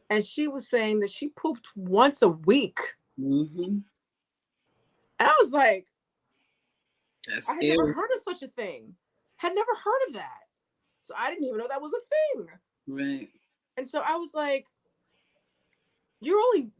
and she was saying that she pooped once a week. Mm-hmm. And I was like, That's I had never scary. heard of such a thing. Had never heard of that. So I didn't even know that was a thing. Right. And so I was like, you only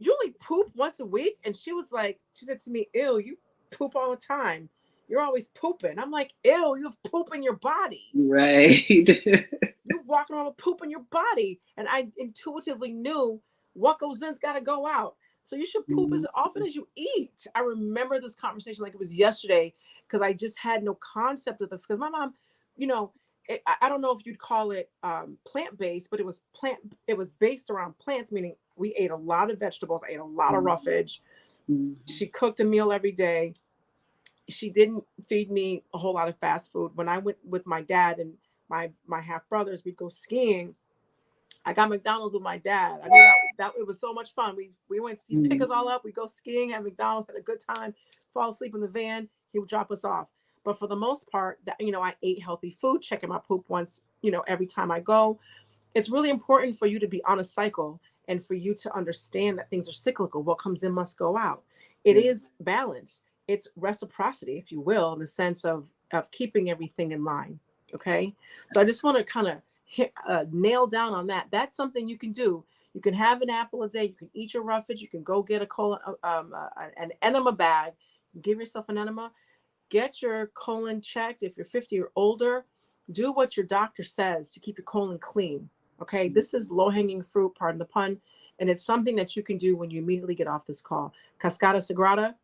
poop once a week? And she was like, she said to me, ew, you poop all the time. You're always pooping. I'm like, ew, you have poop in your body. Right. You're walking around with poop in your body. And I intuitively knew what goes in's got to go out. So you should poop Mm-hmm. as often as you eat. I remember this conversation like it was yesterday because I just had no concept of this. Because my mom, you know, I don't know if you'd call it plant-based, but it was plant. It was based around plants, meaning we ate a lot of vegetables. I ate a lot of roughage. Mm-hmm. She cooked a meal every day. She didn't feed me a whole lot of fast food. When I went with my dad and my half brothers, we'd go skiing. I got McDonald's with my dad. I knew that it was so much fun. We went, he'd pick us all up. We go skiing at McDonald's, had a good time, fall asleep in the van. He would drop us off. But for the most part, that I ate healthy food, checking my poop once, every time I go. It's really important for you to be on a cycle and for you to understand that things are cyclical. What comes in must go out. It Right. is balance. It's reciprocity, if you will, in the sense of keeping everything in line. Okay. So I just want to kind of nail down on that. That's something you can do. You can have an apple a day. You can eat your roughage. You can go get an enema bag. Give yourself an enema. Get your colon checked. If you're 50 or older, do what your doctor says to keep your colon clean. Okay, this is low hanging fruit, pardon the pun, and it's something that you can do when you immediately get off this call. Cascada Sagrada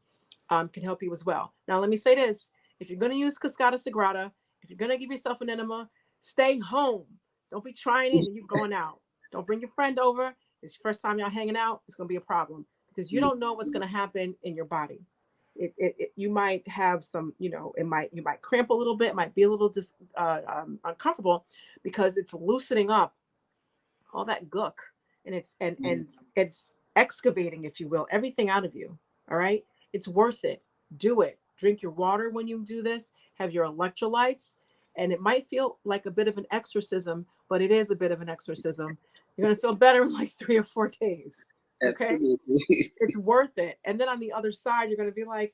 can help you as well. Now, let me say this: if you're going to use Cascada Sagrada, if you're going to give yourself an enema, stay home. Don't be trying it and you going out. Don't bring your friend over. It's your first time y'all hanging out. It's going to be a problem because you don't know what's going to happen in your body. You might have some, you might cramp a little bit, it might be a little uncomfortable because it's loosening up all that gook and it's excavating, if you will, everything out of you. All right. It's worth it. Do it. Drink your water when you do this, have your electrolytes, and it might feel like a bit of an exorcism, but it is a bit of an exorcism. You're going to feel better in like 3 or 4 days. Okay. Absolutely. It's worth it. And then on the other side, you're going to be like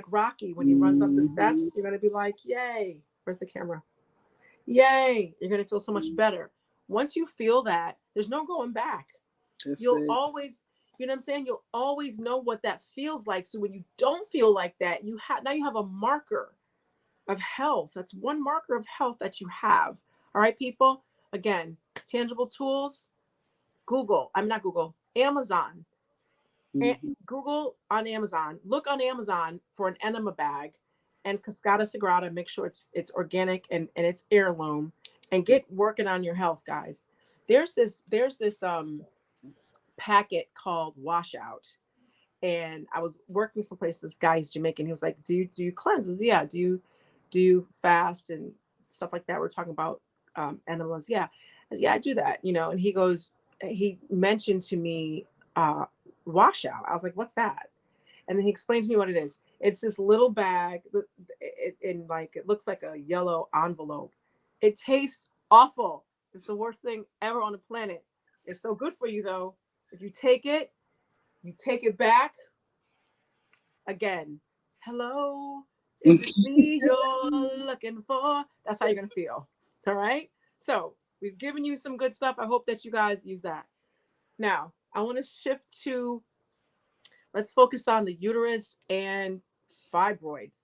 Rocky when he runs up the Mm-hmm. steps. You're going to be like, yay. Where's the camera? Yay. You're going to feel so much better. Once you feel that, there's no going back. That's You'll right. always, what I'm saying? You'll always know what that feels like. So when you don't feel like that, now you have a marker of health. That's one marker of health that you have. All right, people. Again, tangible tools. I'm not Google. Amazon. Mm-hmm. Google on Amazon. Look on Amazon for an enema bag and Cascada Sagrada. Make sure it's organic and it's heirloom. And get working on your health, guys. There's this packet called Washout, and I was working someplace. This guy's Jamaican. He was like, "Do you cleanse?" I said, yeah. Do you fast and stuff like that? We're talking about enemas. Yeah, I said, yeah, I do that. And he mentioned to me Washout. I was like, "What's that?" And then he explained to me what it is. It's this little bag, it looks like a yellow envelope. It tastes awful. It's the worst thing ever on the planet. It's so good for you though. If you take it back again. Hello, is it me you're looking for? That's how you're gonna feel. All right. So we've given you some good stuff. I hope that you guys use that. Now I want to shift to, let's focus on the uterus and fibroids.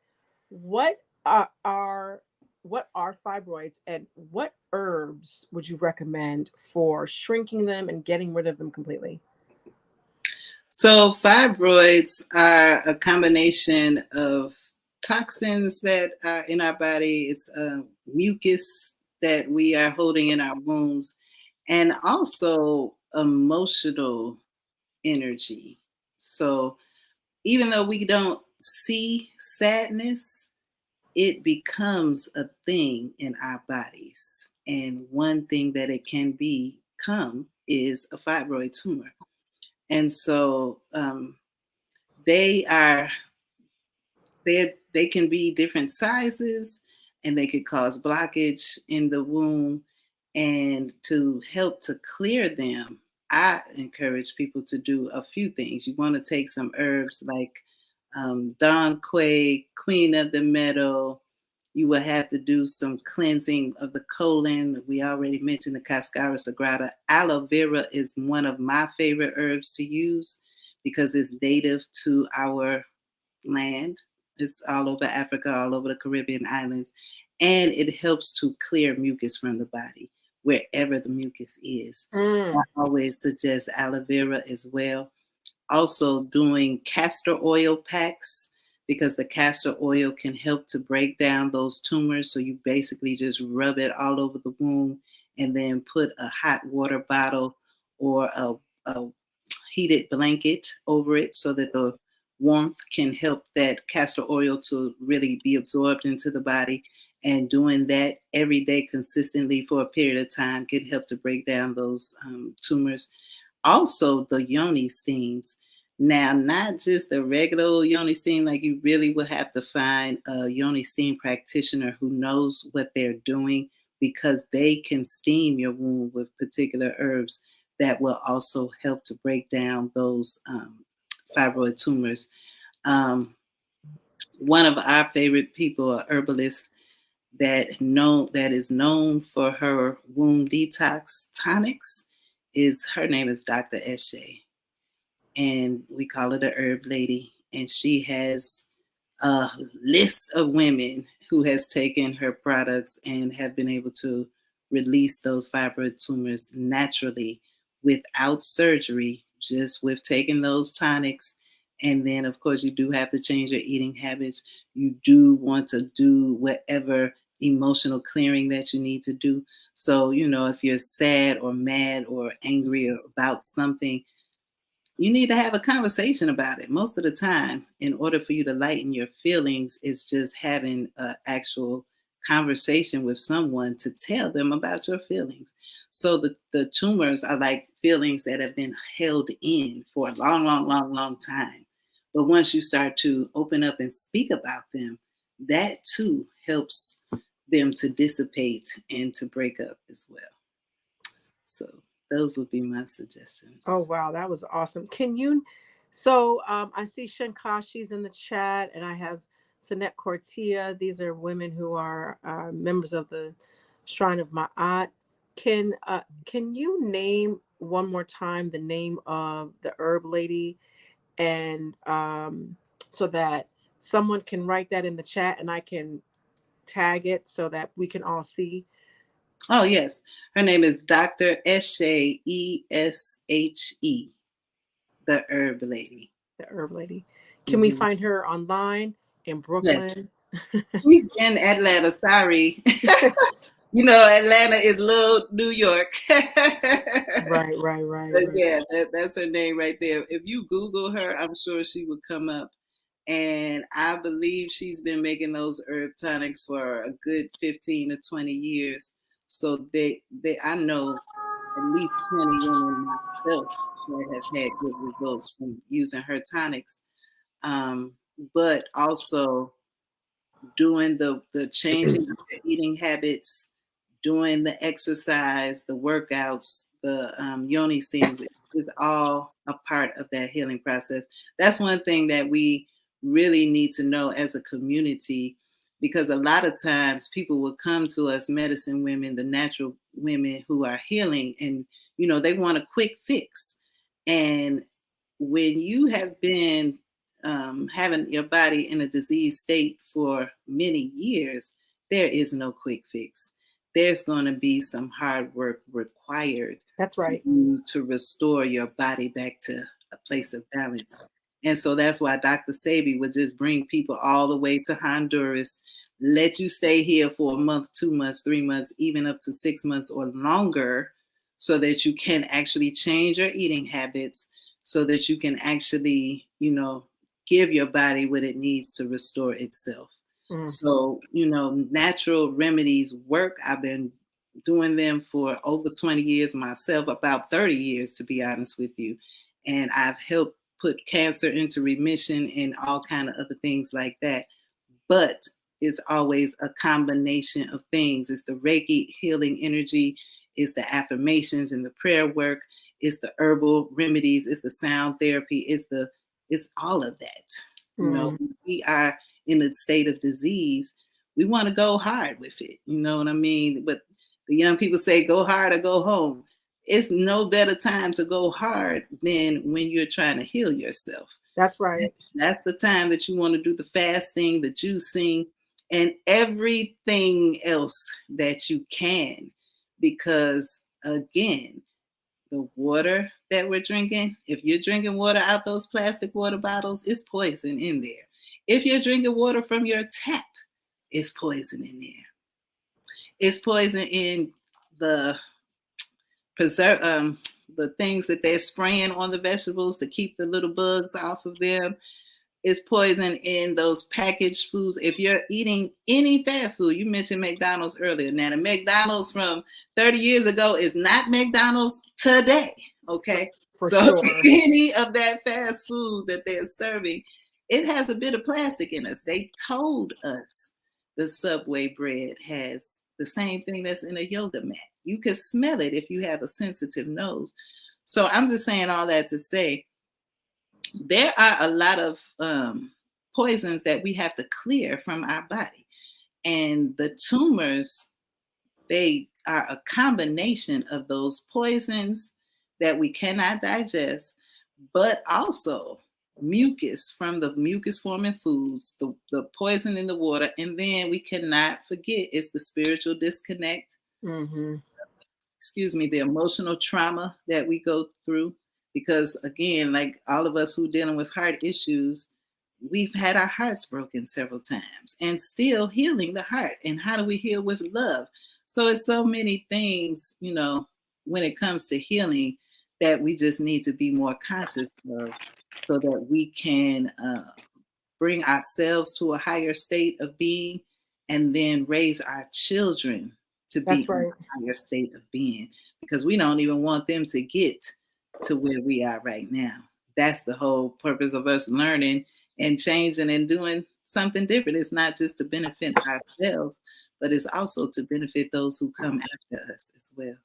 What are fibroids, and what herbs would you recommend for shrinking them and getting rid of them completely? So fibroids are a combination of toxins that are in our body. It's mucus that we are holding in our wombs, and also emotional energy. So even though we don't see sadness, it becomes a thing in our bodies. And one thing that it can become is a fibroid tumor. And so they are they can be different sizes, and they could cause blockage in the womb. And to help to clear them, I encourage people to do a few things. You want to take some herbs like Don Quay, Queen of the Meadow. You will have to do some cleansing of the colon. We already mentioned the Cascara Sagrada. Aloe vera is one of my favorite herbs to use because it's native to our land. It's all over Africa, all over the Caribbean islands. And it helps to clear mucus from the body, wherever the mucus is. I Mm. always suggest aloe vera as well. Also, doing castor oil packs because the castor oil can help to break down those tumors. So you basically just rub it all over the womb and then put a hot water bottle or a heated blanket over it so that the warmth can help that castor oil to really be absorbed into the body. And doing that every day consistently for a period of time can help to break down those tumors. Also, the yoni steams. Now, not just the regular old yoni steam, like you really will have to find a yoni steam practitioner who knows what they're doing because they can steam your womb with particular herbs that will also help to break down those fibroid tumors. Um, One of our favorite people, a herbalist that is known for her womb detox tonics, is her name is Dr. Eshe, and we call her the Herb Lady, and she has a list of women who has taken her products and have been able to release those fibroid tumors naturally without surgery, just with taking those tonics. And then, of course, you do have to change your eating habits. You do want to do whatever emotional clearing that you need to do. So, if you're sad or mad or angry about something, you need to have a conversation about it. Most of the time, in order for you to lighten your feelings, it's just having an actual conversation with someone to tell them about your feelings. So the tumors are like feelings that have been held in for a long, long, long, long time. But once you start to open up and speak about them, that too helps them to dissipate and to break up as well. So those would be my Oh, suggestions. wow, that was awesome. Can you? So I see Shankashi's in the chat, and I have Seneb Cortia. These are women who are members of the Shrine of Ma'at. Can you name one more time the name of the herb lady, and so that someone can write that in the chat, and I can tag it so that we can all see Oh, yes. Her name is Dr. Eshe, Eshe, the herb lady. the herb lady? Can we Hmm. find her online in Yes. Brooklyn? She's in Atlanta. Sorry. Atlanta is little New York. Right, right, right, But right. yeah, that's her name right there. If you Google her, I'm sure she would come up. And I believe she's been making those herb tonics for a good 15 to 20 years. So I know at least 20 women myself that have had good results from using her tonics. Um, but also doing the changing of your eating habits, doing the exercise, the workouts, the yoni steams is all a part of that healing process. That's one thing that we really need to know as a community, because a lot of times people will come to us, medicine women, the natural women who are healing, and they want a quick fix. And when you have been having your body in a disease state for many years, there is no quick fix. There's going to be some hard work required That's for right. you to restore your body back to a place of balance. And so that's why Dr. Sebi would just bring people all the way to Honduras, let you stay here for a month, 2 months, 3 months, even up to 6 months or longer, so that you can actually change your eating habits, so that you can actually, give your body what it needs to restore itself. Mm. So, natural remedies work. I've been doing them for over 20 years myself, about 30 years, to be honest with you. And I've helped put cancer into remission and all kind of other things like that but it's always a combination of things. It's the Reiki healing energy, it's the affirmations and the prayer work, it's the herbal remedies, it's the sound therapy, it's all of that. You know, we are in a state of disease. We want to go hard with it. You know what I mean? But the young people say, go hard or go home. It's no better time to go hard than when you're trying to heal yourself. That's right. That's the time that you want to do the fasting, the juicing, and everything else that you can. Because again, the water that we're drinking, if you're drinking water out those plastic water bottles, it's poison in there. If you're drinking water from your tap, it's poison in there. It's poison in the the things that they're spraying on the vegetables to keep the little bugs off of them. It's poison in those packaged foods. If you're eating any fast food, you mentioned McDonald's earlier. Now, the McDonald's from 30 years ago is not McDonald's today, okay? So sure. Any of that fast food that they're serving, it has a bit of plastic in us. They told us the Subway bread has the same thing that's in a yoga mat. You can smell it if you have a sensitive nose. So I'm just saying all that to say, there are a lot of poisons that we have to clear from our body. And the tumors, they are a combination of those poisons that we cannot digest, but also mucus from the mucus forming foods, the poison in the water. And then we cannot forget it's the spiritual disconnect. Excuse me, the emotional trauma that we go through. Because again, like all of us who are dealing with heart issues, we've had our hearts broken several times and still healing the heart. And how do we heal with love? So it's so many things, you know, when it comes to healing that we just need to be more conscious of so that we can bring ourselves to a higher state of being and then raise our children to be in a higher state of being, because we don't even want them to get to where we are right now. That's the whole purpose of us learning and changing and doing something different. It's not just to benefit ourselves, but it's also to benefit those who come after us as well.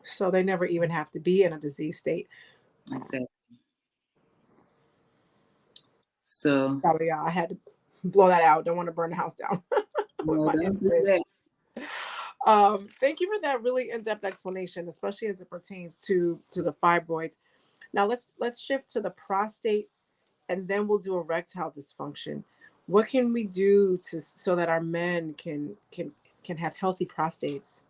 So they never even have to be in a disease state. Exactly. So yeah, I had to blow that out. Don't want to burn the house down. don't do that. Thank you for that really in-depth explanation, especially as it pertains to the fibroids. Now let's shift to the prostate, and then we'll do erectile dysfunction. What can we do so that our men can have healthy prostates?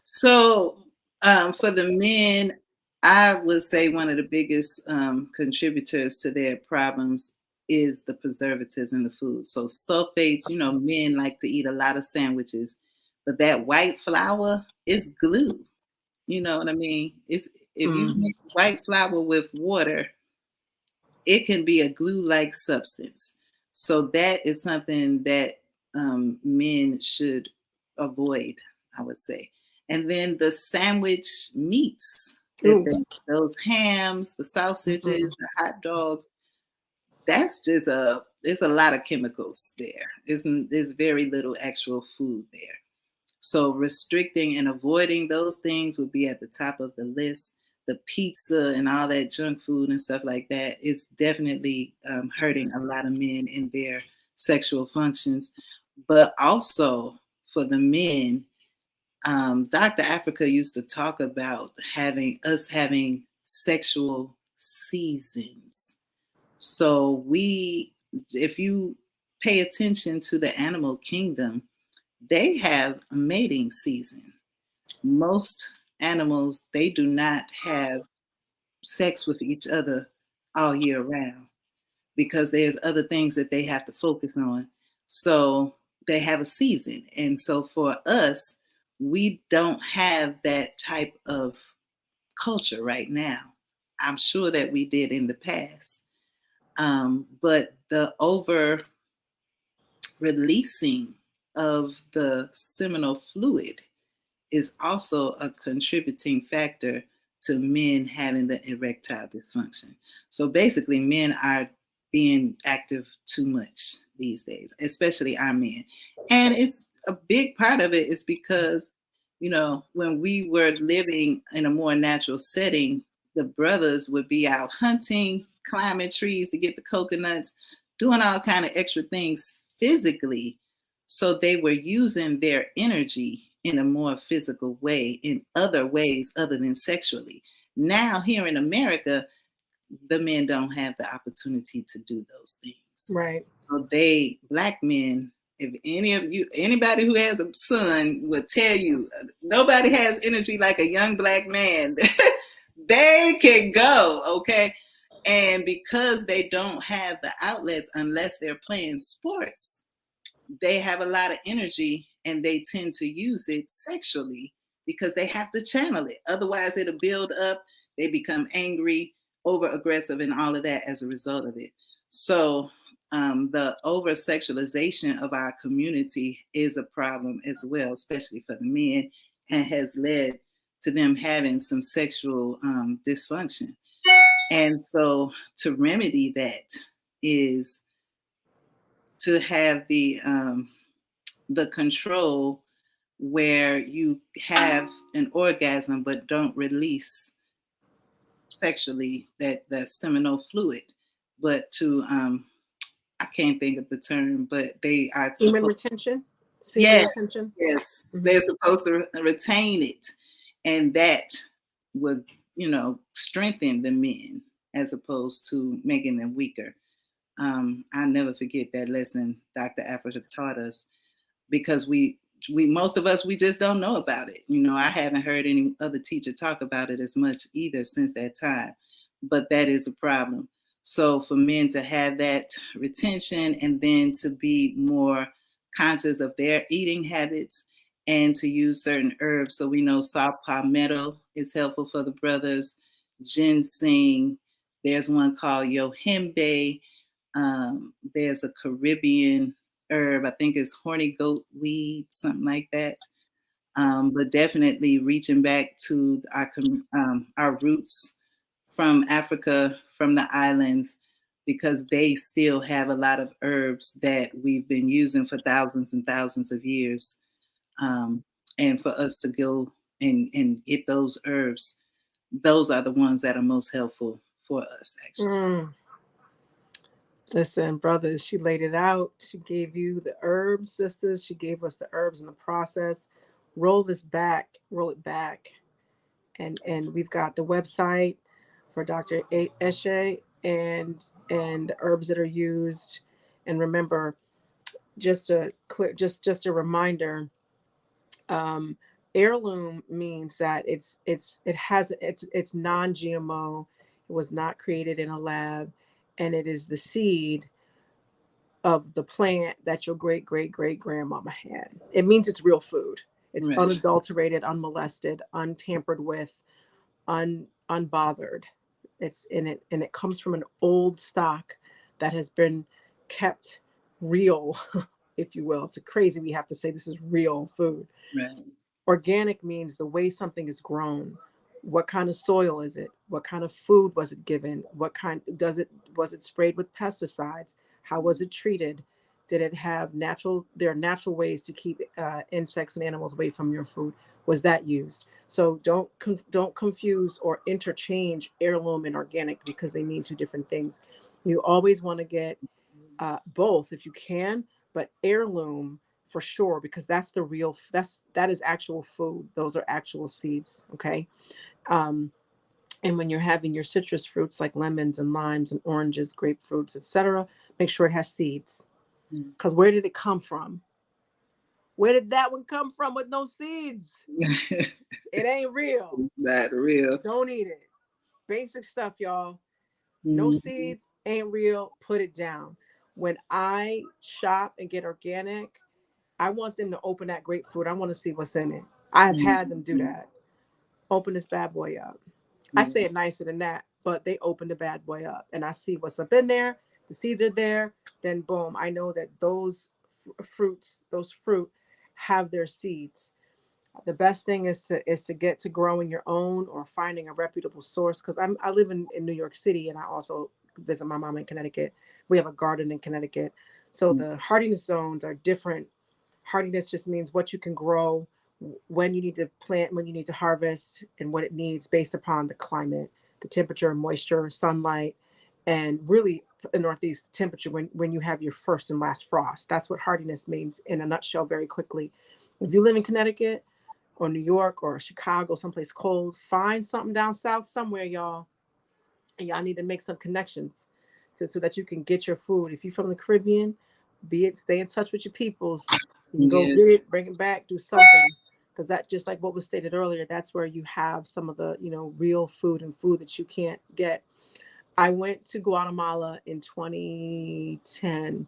So for the men, I would say one of the biggest contributors to their problems is the preservatives in the food. So sulfates, you know, men like to eat a lot of sandwiches, but that white flour is glue. You know what I mean? If you mix white flour with water, it can be a glue-like substance. So that is something that men should avoid, I would say. And then the sandwich meats, those hams, the sausages, the hot dogs, that's just there's a lot of chemicals there. There's very little actual food there. So restricting and avoiding those things would be at the top of the list. The pizza and all that junk food and stuff like that is definitely hurting a lot of men in their sexual functions. But also for the men, Dr. Africa used to talk about having sexual seasons. So if you pay attention to the animal kingdom, they have a mating season. Most animals, they do not have sex with each other all year round because there's other things that they have to focus on. So they have a season. And so for us, we don't have that type of culture right now. I'm sure that we did in the past. But the over releasing of the seminal fluid is also a contributing factor to men having the erectile dysfunction. So basically, men are being active too much these days, especially our men. And it's a big part of it is because, when we were living in a more natural setting, the brothers would be out hunting, climbing trees to get the coconuts, doing all kind of extra things physically. So they were using their energy in a more physical way, in other ways other than sexually. Now here in America, the men don't have the opportunity to do those things. Right. So black men, if anybody who has a son will tell you, nobody has energy like a young black man. They can go, okay? And because they don't have the outlets unless they're playing sports, they have a lot of energy and they tend to use it sexually because they have to channel it. Otherwise, it'll build up. They become angry, over aggressive, and all of that as a result of it. So the over sexualization of our community is a problem as well, especially for the men, and has led to them having some sexual dysfunction. And so to remedy that is to have the control where you have an orgasm but don't release sexually the seminal fluid, but to I can't think of the term, but they are Semen supposed, retention. Semen yes, retention. yes, they're supposed to retain it, and that would strengthen the men as opposed to making them weaker. I'll never forget that lesson Dr. Africa taught us, because we most of us, we just don't know about it. I haven't heard any other teacher talk about it as much either since that time, but that is a problem. So for men to have that retention and then to be more conscious of their eating habits and to use certain herbs. So we know saw palmetto is helpful for the brothers, ginseng, there's one called yohimbe, there's a Caribbean herb, I think it's horny goat weed, something like that. But definitely reaching back to our roots from Africa, from the islands, because they still have a lot of herbs that we've been using for thousands and thousands of years. And for us to go and get those herbs, those are the ones that are most helpful for us, actually. Mm. Listen, brothers, she laid it out. She gave you the herbs, sisters. She gave us the herbs in the process. Roll it back. And we've got the website for Dr. Eshe and the herbs that are used. And remember, just a reminder, um, heirloom means that it's non-GMO. It was not created in a lab, and it is the seed of the plant that your great grandmama had. It means it's real food. It's Right. unadulterated, unmolested, untampered with, unbothered. It's in it, and it comes from an old stock that has been kept real, if you will. It's crazy we have to say this is real food. Right. Organic means the way something is grown. What kind of soil is it? What kind of food was it given? What kind was it sprayed with pesticides? How was it treated? Did it have there are natural ways to keep insects and animals away from your food? Was that used? So don't confuse or interchange heirloom and organic, because they mean two different things. You always want to get both if you can, but heirloom for sure, because that's the real, that is actual food. Those are actual seeds. Okay. Um, and when you're having your citrus fruits like lemons and limes and oranges, grapefruits, etc., make sure it has seeds. Because where did it come from? Where did that one come from with no seeds? It ain't real. Not real. Don't eat it. Basic stuff, y'all. No Mm-hmm. seeds, ain't real. Put it down. When I shop and get organic, I want them to open that grapefruit. I want to see what's in it. I have had them do that. Open this bad boy up. I say it nicer than that, but they open the bad boy up and I see what's up in there. The seeds are there. Then boom, I know that those fruit have their seeds. The best thing is to get to growing your own or finding a reputable source. Because I live in New York City, and I also visit my mom in Connecticut. We have a garden in Connecticut. So the hardiness zones are different. Hardiness just means what you can grow, when you need to plant, when you need to harvest, and what it needs based upon the climate, the temperature, moisture, sunlight, and really in the Northeast, temperature when you have your first and last frost. That's what hardiness means in a nutshell very quickly. If you live in Connecticut or New York or Chicago, someplace cold, find something down south somewhere, y'all. And y'all need to make some connections so that you can get your food. If you're from the Caribbean, stay in touch with your peoples. You can go Yes. get it, bring it back, do something. Because that, just like what was stated earlier, that's where you have some of the, real food and food that you can't get. I went to Guatemala in 2010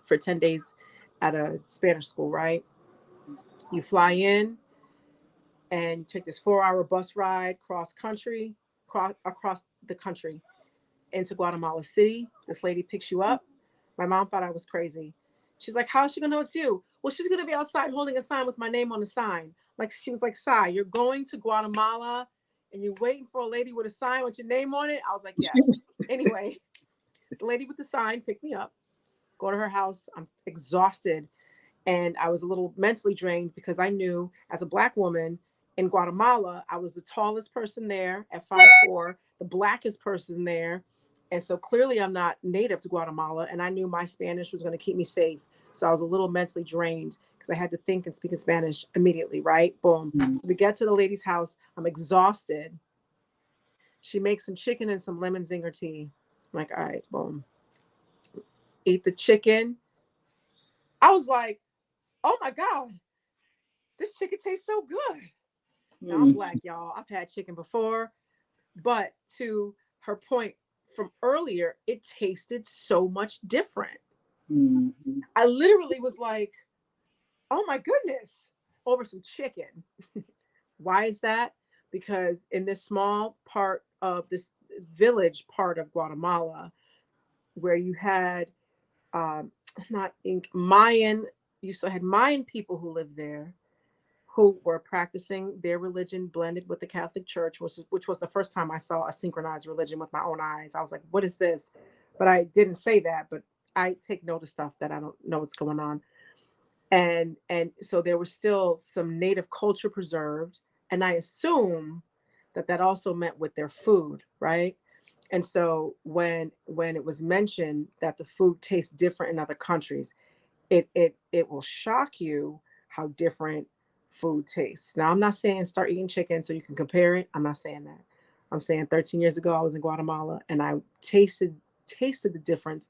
for 10 days at a Spanish school, right? You fly in and you take this 4-hour bus ride across the country into Guatemala City. This lady picks you up. My mom thought I was crazy. She's like, how's she gonna know it's you? Well, she's gonna be outside holding a sign with my name on the sign. Like, she was like, Sai, you're going to Guatemala and you're waiting for a lady with a sign with your name on it? I was like, yes. Anyway, the lady with the sign picked me up, go to her house. I'm exhausted. And I was a little mentally drained because I knew as a Black woman in Guatemala, I was the tallest person there at 5'4", the blackest person there. And so clearly I'm not native to Guatemala. And I knew my Spanish was going to keep me safe. So I was a little mentally drained because I had to think and speak in Spanish immediately, right? Boom. So we get to the lady's house. I'm exhausted. She makes some chicken and some lemon zinger tea. I'm like, all right, boom. Eat the chicken. I was like, oh my God, this chicken tastes so good. Now I'm Black, y'all. I've had chicken before, but to her point from earlier, it tasted so much different. I literally was like, oh my goodness, over some chicken. Why is that? Because in this small part of this village part of Guatemala, where you had not Mayan, you still had Mayan people who lived there, who were practicing their religion blended with the Catholic Church, which was the first time I saw a synchronized religion with my own eyes. I was like, what is this? But I didn't say that, but I take note of stuff that I don't know what's going on. And so there was still some native culture preserved. And I assume that also meant with their food, right? And so when it was mentioned that the food tastes different in other countries, it will shock you how different food tastes. Now, I'm not saying start eating chicken so you can compare it. I'm not saying that. I'm saying 13 years ago, I was in Guatemala and I tasted the difference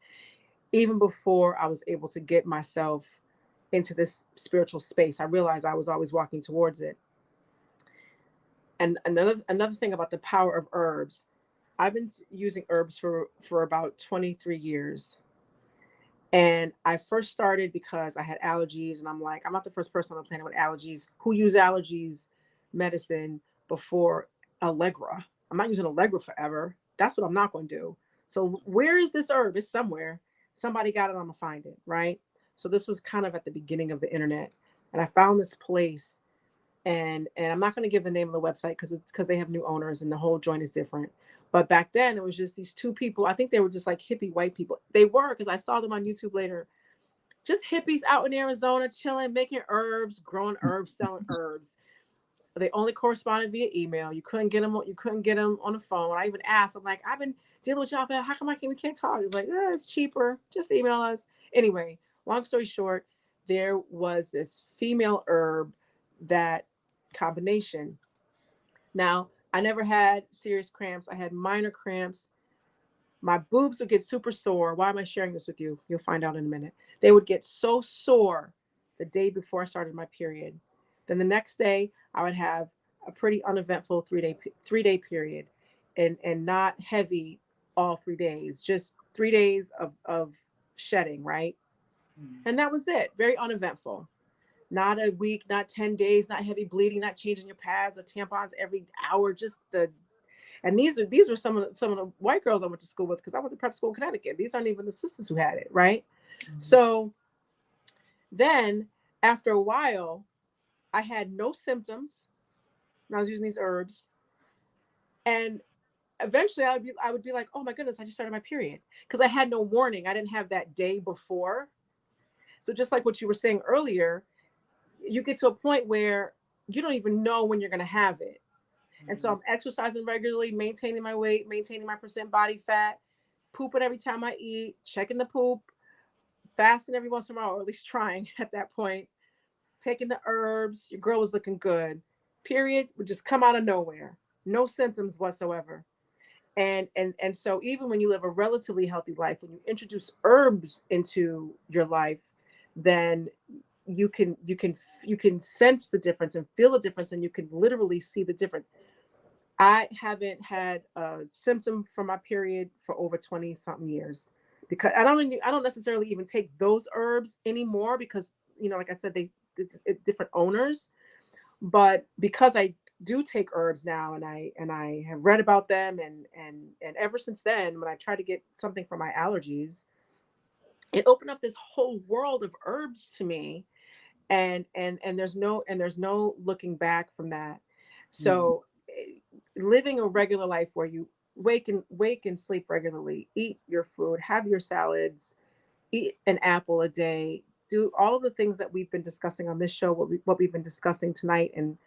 even before I was able to get myself into this spiritual space. I realized I was always walking towards it. And another thing about the power of herbs, I've been using herbs for about 23 years. And I first started because I had allergies, and I'm like, I'm not the first person on the planet with allergies who use allergies medicine before Allegra. I'm not using Allegra forever. That's what I'm not going to do. So where is this herb? It's somewhere. Somebody got it. I'm gonna find it, right? So this was kind of at the beginning of the internet, and I found this place, and I'm not going to give the name of the website because they have new owners and the whole joint is different. But back then it was just these two people. I think they were just like hippie white people. They were, because I saw them on YouTube later. Just hippies out in Arizona chilling, making herbs, growing herbs, selling herbs. They only corresponded via email. You couldn't get them. You couldn't get them on the phone. I even asked. I'm like, I've been dealing with y'all. How come we can't talk? It's like, it's cheaper. Just email us. Anyway, long story short, there was this female herb that combination. Now, I never had serious cramps. I had minor cramps. My boobs would get super sore. Why am I sharing this with you? You'll find out in a minute. They would get so sore the day before I started my period. Then the next day, I would have a pretty uneventful three-day period, and not heavy all 3 days, just 3 days of shedding, right? And that was it. Very uneventful. Not a week, not 10 days, not heavy bleeding, not changing your pads or tampons every hour. And these were some of the white girls I went to school with, because I went to prep school in Connecticut. These aren't even the sisters who had it, right? So then after a while, I had no symptoms. And I was using these herbs. And eventually I would be like, oh my goodness, I just started my period, because I had no warning. I didn't have that day before. So just like what you were saying earlier, you get to a point where you don't even know when you're going to have it. And so I'm exercising regularly, maintaining my weight, maintaining my percent body fat, pooping every time I eat, checking the poop, fasting every once in a while, or at least trying at that point, taking the herbs. Your girl was looking good. Period would just come out of nowhere. No symptoms whatsoever. And so even when you live a relatively healthy life, when you introduce herbs into your life, then you can sense the difference and feel the difference, and you can literally see the difference. I haven't had a symptom from my period for over 20 something years, because I don't necessarily even take those herbs anymore, because like I said, it's different owners. But because I do take herbs now, and I have read about them, and ever since then, when I try to get something for my allergies, it opened up this whole world of herbs to me. And there's no looking back from that. Mm. So living a regular life where you wake and sleep regularly, eat your food, have your salads, eat an apple a day, do all of the things that we've been discussing on this show, what we've been discussing tonight, and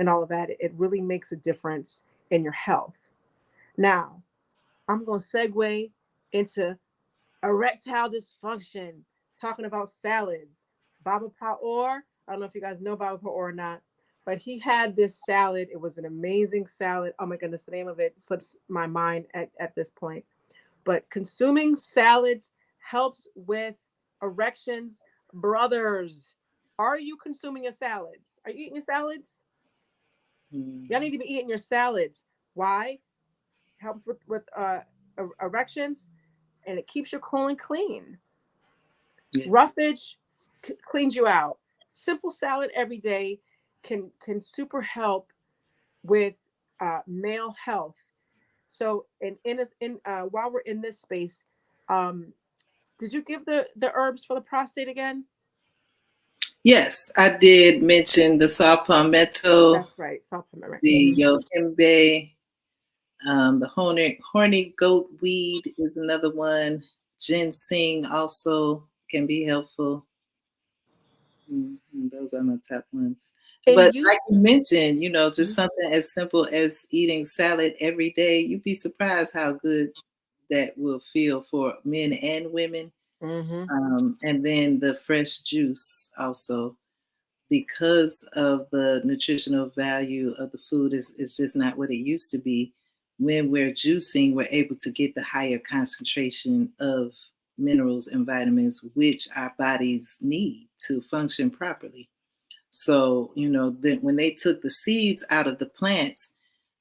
all of that, it really makes a difference in your health. Now, I'm going to segue into erectile dysfunction, talking about salads. Baba Paor, I don't know if you guys know Baba Paor or not, but he had this salad. It was an amazing salad. Oh my goodness, the name of it slips my mind at this point. But consuming salads helps with erections. Brothers, are you consuming your salads? Are you eating your salads? Y'all Mm. need to be eating your salads. Why? Helps with erections, and it keeps your colon clean. Yes. Roughage cleans you out. Simple salad every day can super help with male health. So while we're in this space, um, did you give the herbs for the prostate again? Yes, I did mention the saw palmetto, That's right, saw palmetto. the Mm-hmm. yohimbe, the horny goat weed is another one. Ginseng also can be helpful. Those are my top ones. And But you, like you mentioned, just mhm, something as simple as eating salad every day, you'd be surprised how good that will feel for men and women. mhm, And then the fresh juice also, because of the nutritional value of the food is just not what it used to be. When we're juicing, we're able to get the higher concentration of minerals and vitamins which our bodies need to function properly. So, then when they took the seeds out of the plants,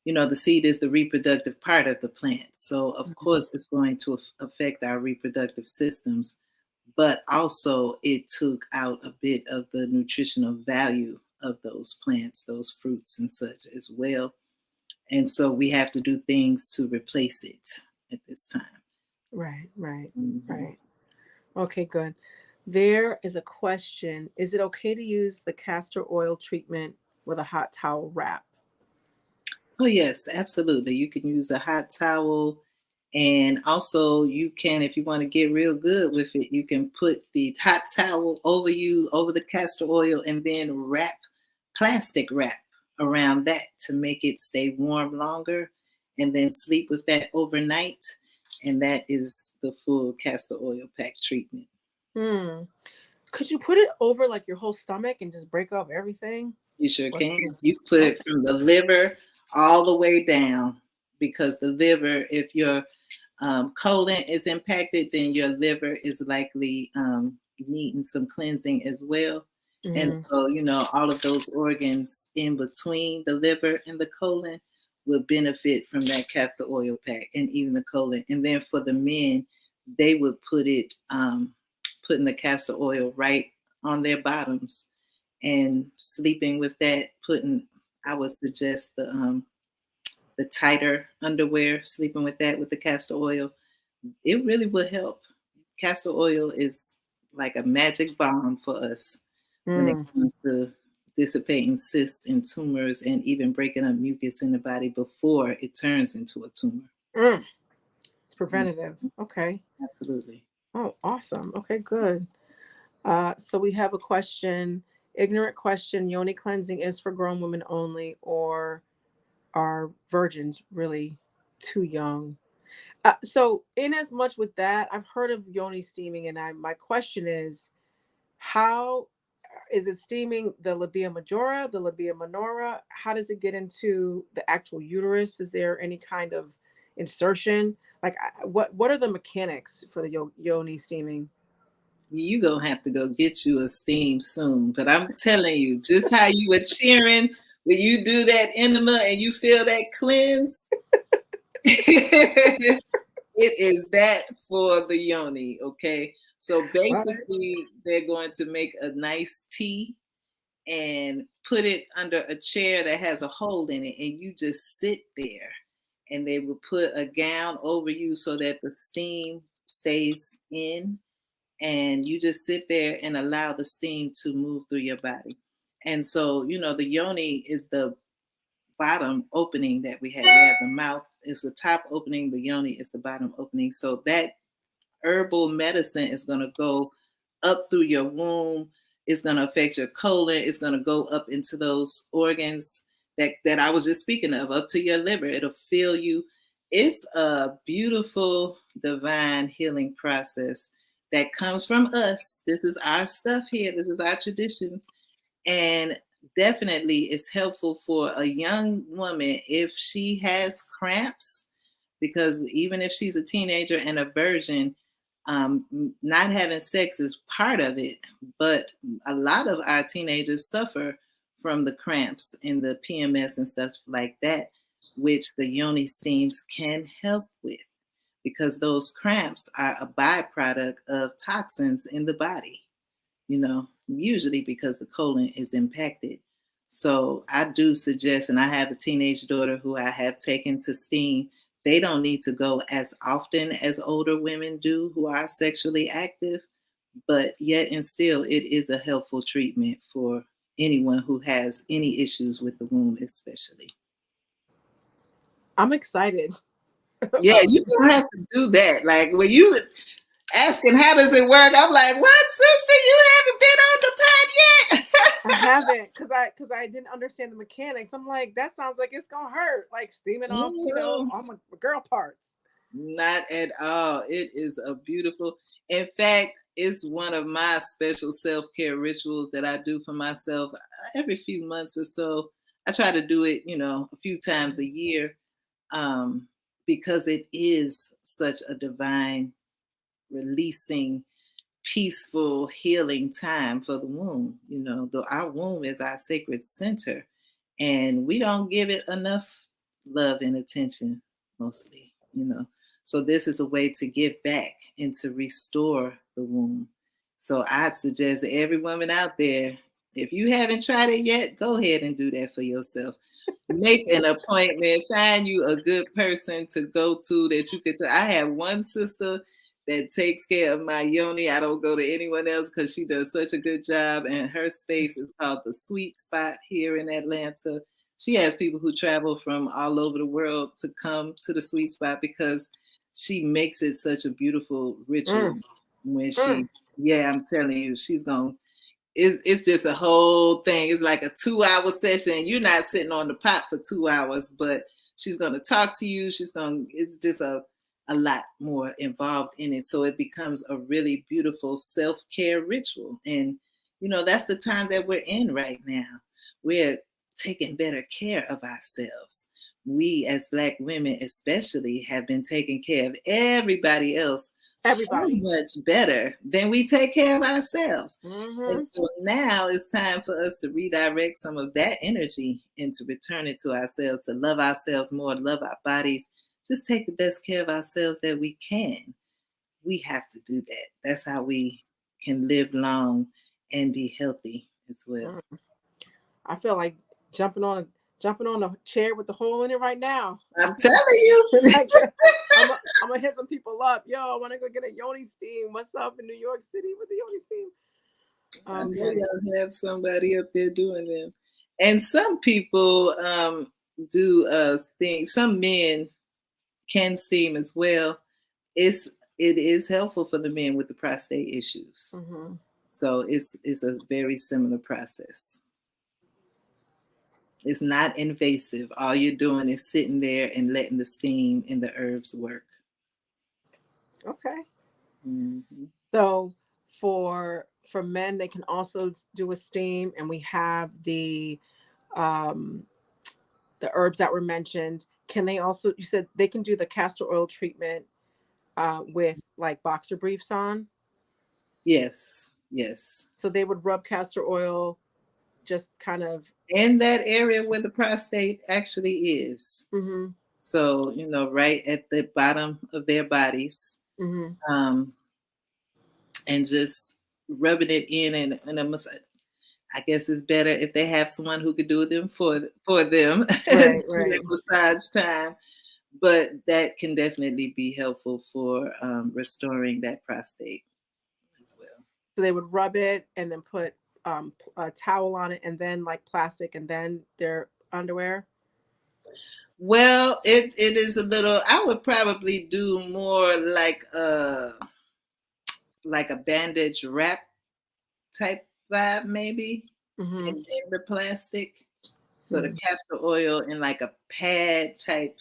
the seed is the reproductive part of the plant. So, of mhm. course, it's going to affect our reproductive systems, but also it took out a bit of the nutritional value of those plants, those fruits and such as well. And so we have to do things to replace it at this time. Right, right, Mhm. right. Okay, good. There is a question. Is it okay to use the castor oil treatment with a hot towel wrap? Oh, yes, absolutely. You can use a hot towel. And also, you can, if you want to get real good with it, you can put the hot towel over you, over the castor oil, and then plastic wrap around that to make it stay warm longer, and then sleep with that overnight. And that is the full castor oil pack treatment. Hmm. Could you put it over like your whole stomach and just break off everything? You sure Or- can. You put it Okay. from the liver all the way down, because the liver, if your colon is impacted, then your liver is likely needing some cleansing as well. And Mm, so, all of those organs in between the liver and the colon will benefit from that castor oil pack, and even the colon. And then for the men, they would putting the castor oil right on their bottoms and sleeping with that. I would suggest the tighter underwear, sleeping with that with the castor oil. It really will help. Castor oil is like a magic bomb for us when it mm. comes to dissipating cysts and tumors, and even breaking up mucus in the body before it turns into a tumor. Mm. It's preventative. Okay. Absolutely. Oh, awesome. Okay, good. So we have a question. Ignorant question. Yoni cleansing is for grown women only, or are virgins really too young? So, in as much with that, I've heard of yoni steaming, and my question is, how is it steaming the labia majora, the labia minora? How does it get into the actual uterus? Is there any kind of insertion? Like, what are the mechanics for the yoni steaming? You gonna have to go get you a steam soon. But I'm telling you, just how you were cheering when you do that enema and you feel that cleanse, it is that for the yoni. Okay. So Right. basically, they're going to make a nice tea and put it under a chair that has a hole in it, and you just sit there. And they will put a gown over you so that the steam stays in, and you just sit there and allow the steam to move through your body. And so, the yoni is the bottom opening that we have. We have the mouth is the top opening, the yoni is the bottom opening. So that herbal medicine is going to go up through your womb. It's going to affect your colon. It's going to go up into those organs that I was just speaking of, up to your liver. It'll fill you. It's a beautiful divine healing process that comes from us. This is our stuff here. This is our traditions. And definitely it's helpful for a young woman if she has cramps, because even if she's a teenager and a virgin, not having sex is part of it. But a lot of our teenagers suffer from the cramps and the PMS and stuff like that, which the yoni steams can help with, because those cramps are a byproduct of toxins in the body, usually because the colon is impacted. So I do suggest, and I have a teenage daughter who I have taken to steam. They don't need to go as often as older women do who are sexually active, but yet and still, it is a helpful treatment for anyone who has any issues with the womb, especially. I'm excited Yeah, about you're this. gonna have to do that. Like when you asking how does it work, I'm like, what, sister? You haven't been on the pod yet? I haven't, because I didn't understand the mechanics. I'm like, that sounds like it's gonna hurt, like steaming off, No, all my girl parts. not at all. It is a beautiful. In fact, it's one of my special self-care rituals that I do for myself every few months or so. I try to do it, a few times a year, um, because it is such a divine releasing, peaceful, healing time for the womb. Though our womb is our sacred center, and we don't give it enough love and attention, mostly. So this is a way to give back and to restore the womb. So I'd suggest every woman out there, if you haven't tried it yet, go ahead and do that for yourself. Make an appointment, find you a good person to go to that you could. I have one sister that takes care of my yoni. I don't go to anyone else because she does such a good job. And her space is called the Sweet Spot here in Atlanta. She has people who travel from all over the world to come to the Sweet Spot because she makes it such a beautiful ritual. Mm, When mm. yeah, I'm telling you, she's going to it's just a whole thing. It's like a 2-hour session. You're not sitting on the pot for 2 hours, but she's going to talk to you. It's just a lot more involved in it. So it becomes a really beautiful self-care ritual. And, that's the time that we're in right now. We're taking better care of ourselves. We as Black women especially have been taking care of everybody else so Everybody. much better than we take care of ourselves. And Mm-hmm. so now it's time for us to redirect some of that energy and to return it to ourselves, to love ourselves more, love our bodies, just take the best care of ourselves that we can. We have to do that. That's how we can live long and be healthy as well. Mm. I feel like jumping on jumping on a chair with the hole in it right now. I'm telling you. Like, I'm gonna hit some people up. Yo, I want to go get a yoni steam. What's up in New York City with the yoni steam? I know Okay. y'all have somebody up there doing them. And some people do things, some men can steam as well. It is helpful for the men with the prostate issues. Mm-hmm. So it's a very similar process. It's not invasive. All you're doing is sitting there and letting the steam and the herbs work. Okay. Hmm. So for men, they can also do a steam, and we have um, the herbs that were mentioned. Can they also? You said they can do the castor oil treatment with like boxer briefs on. Yes, yes. So they would rub castor oil, just kind of. In that area where the prostate actually is. Mm-hmm, So, right at the bottom of their bodies, mm-hmm. um, and just rubbing it in and I guess it's better if they have someone who could do them for them Right, do right. that massage time. But that can definitely be helpful for restoring that prostate as well. So they would rub it and then put a towel on it, and then like plastic, and then their underwear. Well, it is a little. I would probably do more like a bandage wrap type vibe, maybe Mm-hmm. in the plastic. So the Mm-hmm. castor oil in like a pad type,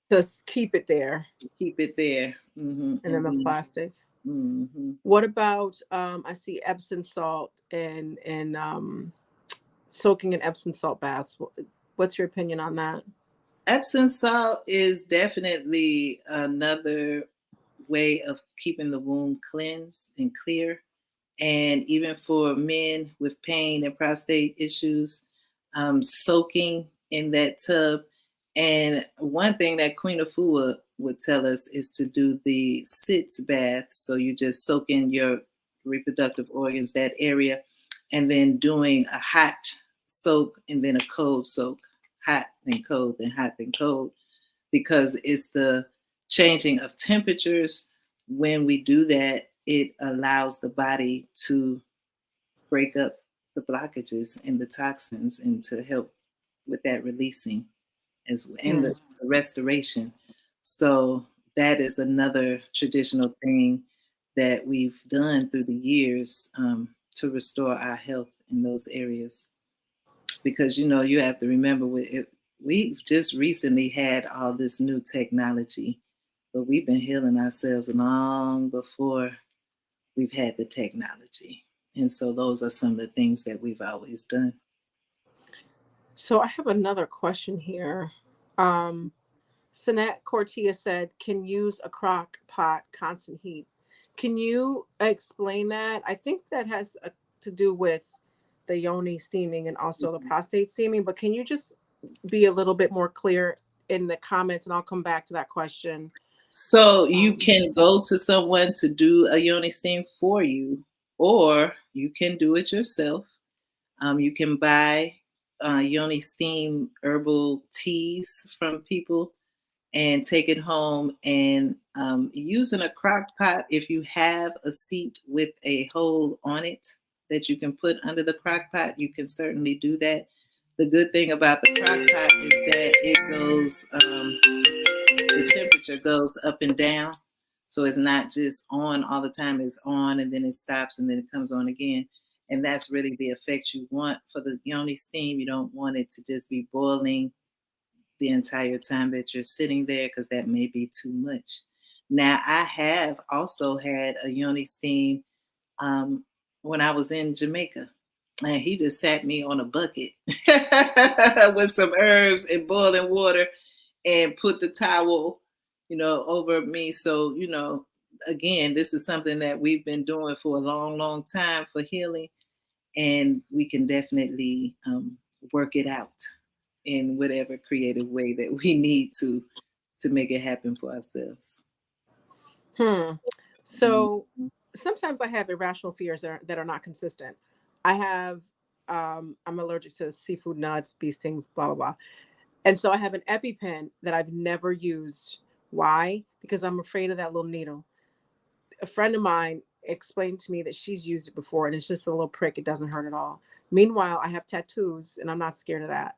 Just keep it there, keep it there, and then the plastic. hmm What about I see Epsom salt and soaking in Epsom salt baths. What's your opinion on that? Epsom salt is definitely another way of keeping the womb cleansed and clear. And even for men with pain and prostate issues, soaking in that tub. And one thing that Queen Afua would tell us is to do the sitz bath. So you just soak in your reproductive organs, that area, and then doing a hot soak and then a cold soak, hot then cold, then hot then cold, because it's the changing of temperatures. When we do that, it allows the body to break up the blockages and the toxins and to help with that releasing as well, and Hmm. the restoration. So that is another traditional thing that we've done through the years to restore our health in those areas. Because you have to remember we've just recently had all this new technology, but we've been healing ourselves long before we've had the technology. And so those are some of the things that we've always done. So I have another question here. Um, Sinette Cortia said, "Can use a crock pot, constant heat." Can you explain that? I think that has to do with the yoni steaming and also the prostate steaming. But can you just be a little bit more clear in the comments, and I'll come back to that question. So you Um, can go to someone to do a yoni steam for you, or you can do it yourself. You can buy yoni steam herbal teas from people and take it home and using a crock pot. If you have a seat with a hole on it that you can put under the crock pot, you can certainly do that. The good thing about the crock pot is that it goes, the temperature goes up and down. So it's not just on all the time, it's on and then it stops and then it comes on again. And that's really the effect you want for the yoni steam. You don't want it to just be boiling the entire time that you're sitting there, because that may be too much. Now, I have also had a yoni steam um, when I was in Jamaica. And he just sat me on a bucket with some herbs and boiling water and put the towel, over me. So, again, this is something that we've been doing for a long, long time for healing. And we can definitely work it out in whatever creative way that we need to make it happen for ourselves. hmm. Mhm. So sometimes I have irrational fears that are not consistent. I have I'm allergic to seafood, nuts, bee stings, blah blah blah. And so I have an EpiPen that I've never used. Why? Because I'm afraid of that little needle. A friend of mine explained to me that she's used it before, and it's just a little prick. It doesn't hurt at all. Meanwhile, I have tattoos and I'm not scared of that.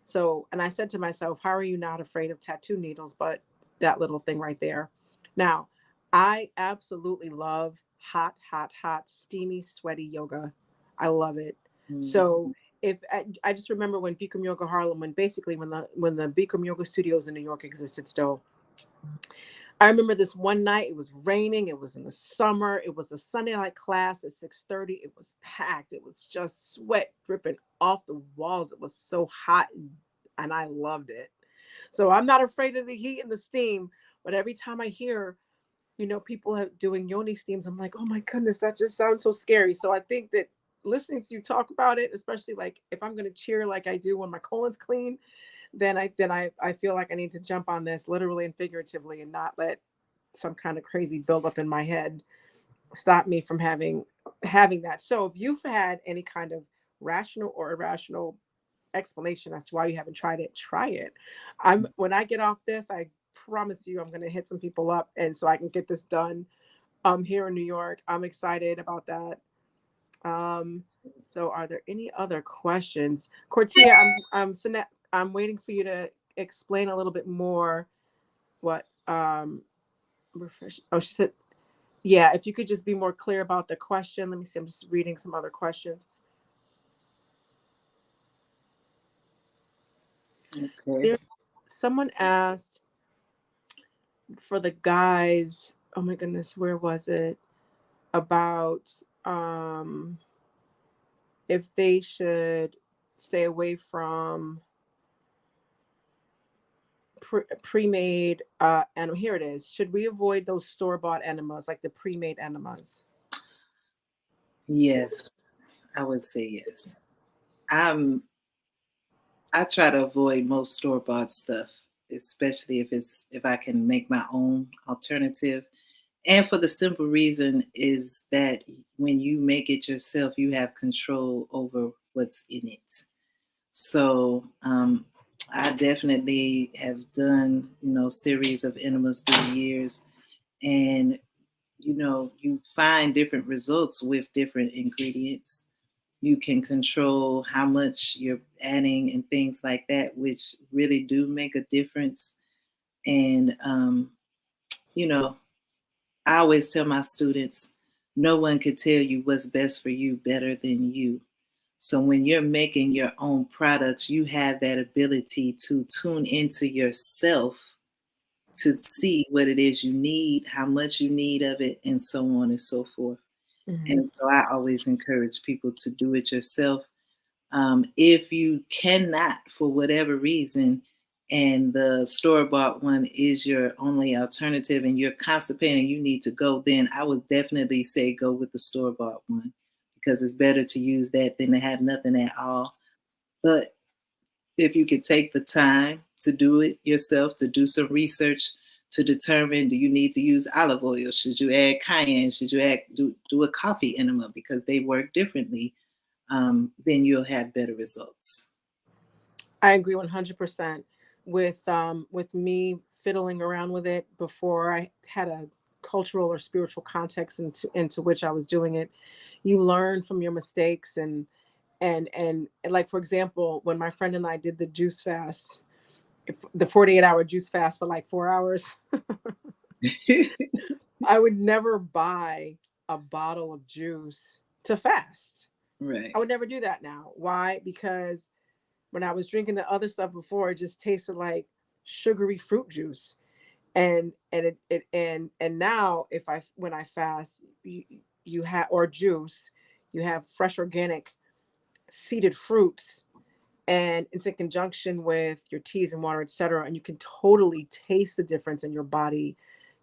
So, and I said to myself, how are you not afraid of tattoo needles? But that little thing right there. Now, I absolutely love hot, hot, hot, steamy, sweaty yoga. I love it. So Mhm. if I just remember when Bikram Yoga Harlem, when the Bikram Yoga Studios in New York existed still, I remember this one night, it was raining, it was in the summer, it was a Sunday night class at 6:30. It was packed. It was just sweat dripping off the walls. It was so hot and I loved it. So I'm not afraid of the heat and the steam, but every time I hear, people have doing yoni steams, I'm like, oh my goodness, that just sounds so scary. So I think that listening to you talk about it, especially like if I'm going to cheer like I do when my colon's clean, then I feel like I need to jump on this literally and figuratively and not let some kind of crazy buildup in my head stop me from having that. So if you've had any kind of rational or irrational explanation as to why you haven't tried it, try it. When I get off this, I promise you I'm gonna hit some people up and so I can get this done here in New York. I'm excited about that. Um so are there any other questions? Cortia, I'm waiting for you to explain a little bit more what refresh. Oh, she said, yeah, if you could just be more clear about the question. Let me see. I'm just reading some other questions. Okay. There, someone asked for the guys. Oh my goodness, where was it? About if they should stay away from pre-made and here it is. Should we avoid those store-bought enemas like the pre-made enemas? Yes, I would say yes. I'm I try to avoid most store-bought stuff, especially if I can make my own alternative. And for the simple reason is that when you make it yourself, you have control over what's in it. So I definitely have done, series of enemas through the years, and you find different results with different ingredients. You can control how much you're adding and things like that, which really do make a difference. And you know, I always tell my students, no one could tell you what's best for you better than you. So when you're making your own products, you have that ability to tune into yourself to see what it is you need, how much you need of it, and so on and so forth. Mm-hmm. And so I always encourage people to do it yourself. If you cannot, for whatever reason, and the store bought one is your only alternative and you're constipated, you need to go, then I would definitely say go with the store bought one because it's better to use that than to have nothing at all. But if you could take the time to do it yourself, to do some research to determine, do you need to use olive oil? Should you add cayenne? Should you do a coffee enema because they work differently? Then you'll have better results. I agree 100% with me fiddling around with it before I had a cultural or spiritual context into which I was doing it. You learn from your mistakes and like for example, when my friend and I did the juice fast, the 48-hour juice fast for like 4 hours, I would never buy a bottle of juice to fast. Right. I would never do that now. Why? Because when I was drinking the other stuff before, it just tasted like sugary fruit juice. And now if I when I fast, you have or juice, you have fresh organic seeded fruits, and it's in conjunction with your teas and water, etc. And you can totally taste the difference, and your body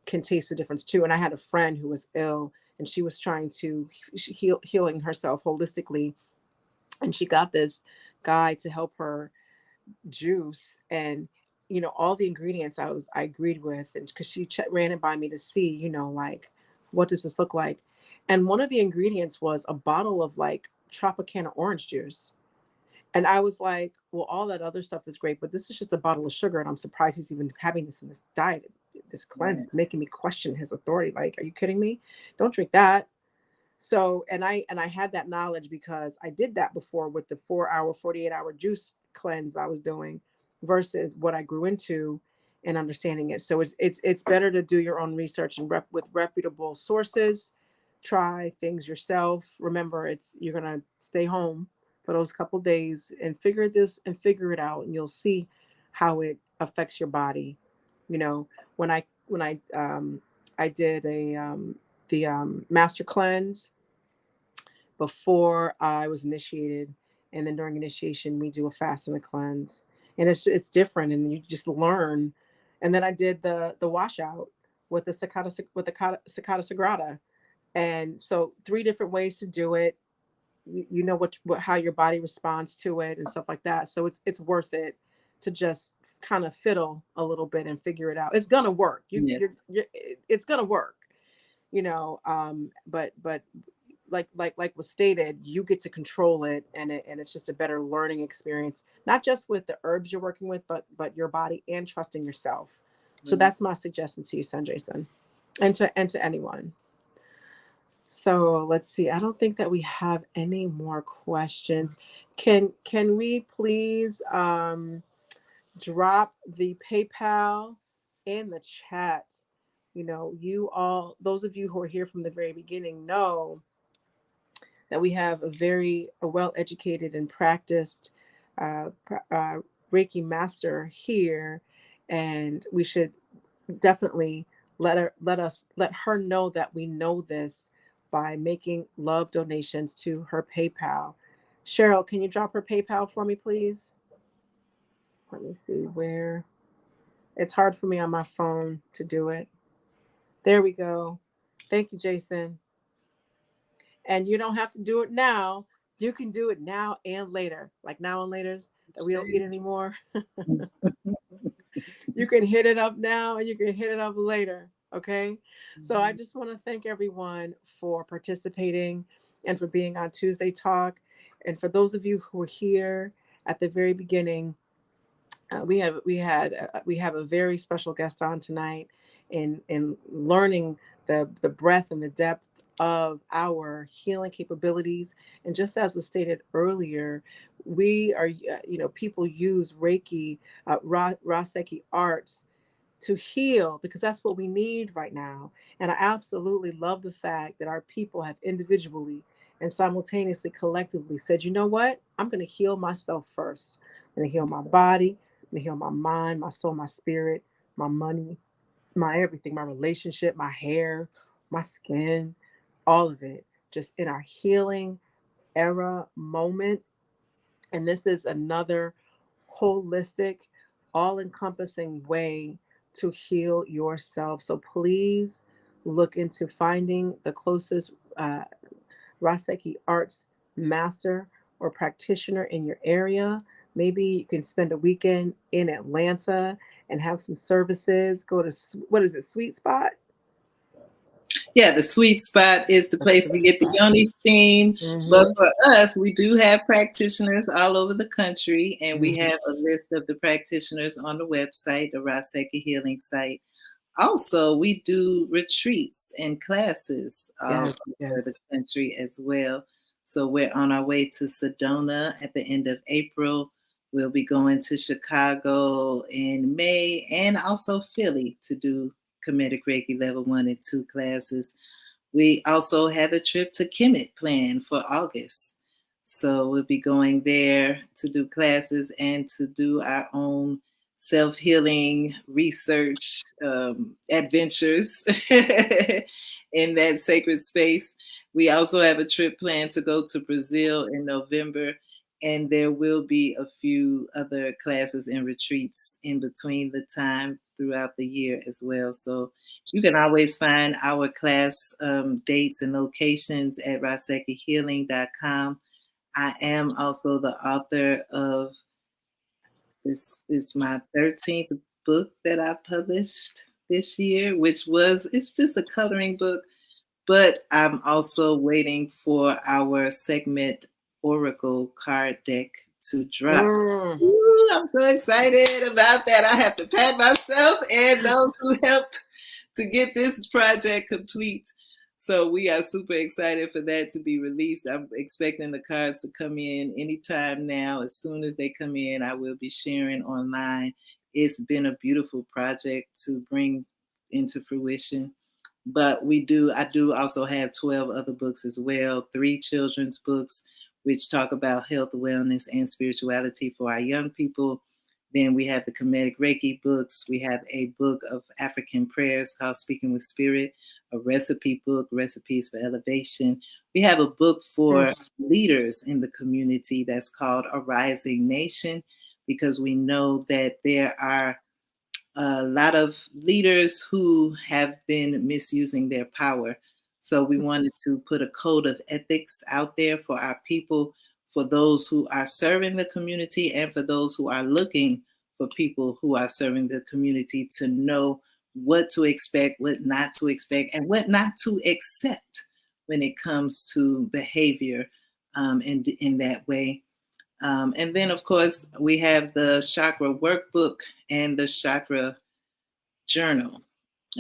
can taste the difference too. And I had a friend who was ill, and she was trying to healing herself holistically, and she got this guy to help her juice and all the ingredients I agreed with, and because she ran it by me to see like what does this look like, and one of the ingredients was a bottle of like Tropicana orange juice, and I was like, well, all that other stuff is great, but this is just a bottle of sugar, and I'm surprised he's even having this in this diet, this cleanse. Right. It's making me question his authority. Like, are you kidding me? Don't drink that. So, and I had that knowledge because I did that before with the 4-hour, 48-hour juice cleanse I was doing versus what I grew into. and understanding it. So it's better to do your own research and with reputable sources. Try things yourself. Remember, you're gonna stay home for those couple days and figure it out, and you'll see how it affects your body. You know, when I did the master cleanse before I was initiated, and then during initiation we do a fast and a cleanse, and it's different, and you just learn. And then I did the washout with the Cicada Sagrada, and so 3 different ways to do it. You know what how your body responds to it and stuff like that. So it's worth it to just kind of fiddle a little bit and figure it out. It's gonna work. Yes. It's gonna work. But like was stated, you get to control it, and it's just a better learning experience, not just with the herbs you're working with, but your body and trusting yourself. So that's my suggestion to you, Sanjay-san, and to anyone. So let's see. I don't think that we have any more questions. Can we please drop the PayPal in the chat? You all, those of you who are here from the very beginning, know that we have a well-educated and practiced Reiki master here, and we should definitely let her know that we know this by making love donations to her PayPal. Cheryl, can you drop her PayPal for me, please? Let me see where. It's hard for me on my phone to do it. There we go. Thank you, Jason. And you don't have to do it now. You can do it now and later, like now and later's that we don't eat anymore. You can hit it up now and you can hit it up later. Okay. So I just want to thank everyone for participating and for being on Tuesday Talk. And for those of you who were here at the very beginning, we have a very special guest on tonight in learning the breadth and the depth of our healing capabilities. And just as was stated earlier, we are, people use Reiki, Ra Sekhi Arts to heal, because that's what we need right now. And I absolutely love the fact that our people have individually and simultaneously, collectively said, you know what? I'm going to heal myself first. I'm going to heal my body. I'm going to heal my mind, my soul, my spirit, my money, my everything, my relationship, my hair, my skin, all of it, just in our healing era moment. And this is another holistic, all-encompassing way to heal yourself. So please look into finding the closest Ra Seikhi Arts master or practitioner in your area. Maybe you can spend a weekend in Atlanta and have some services. Go to, what is it, Sweet Spot? Yeah, the Sweet Spot is the place to get the yoni steam. Mm-hmm. But for us, we do have practitioners all over the country, and we have a list of the practitioners on the website, the Ra Seikhi Healing site. Also, we do retreats and classes all over the country as well. So we're on our way to Sedona at the end of April. We'll be going to Chicago in May, and also Philly to do Comedic Reiki Level 1 and 2 classes. We also have a trip to Kemet planned for August. So we'll be going there to do classes and to do our own self-healing research adventures in that sacred space. We also have a trip planned to go to Brazil in November, and there will be a few other classes and retreats in between the time throughout the year as well. So you can always find our class dates and locations at rasekhihealing.com. I am also the author of, this is my 13th book that I published this year, it's just a coloring book, but I'm also waiting for our segment Oracle card deck to drop. Ooh, I'm so excited about that. I have to pat myself and those who helped to get this project complete. So we are super excited for that to be released. I'm expecting the cards to come in anytime now. As soon as they come in, I will be sharing online it's been a beautiful project to bring into fruition. But I do also have 12 other books as well, 3 children's books, which talk about health, wellness, and spirituality for our young people. Then we have the Comedic Reiki books. We have a book of African prayers called Speaking with Spirit, a recipe book, Recipes for Elevation. We have a book for leaders in the community that's called A Rising Nation, because we know that there are a lot of leaders who have been misusing their power. So we wanted to put a code of ethics out there for our people, for those who are serving the community and for those who are looking for people who are serving the community, to know what to expect, what not to expect, and what not to accept when it comes to behavior in that way. And then, of course, we have the chakra workbook and the chakra journal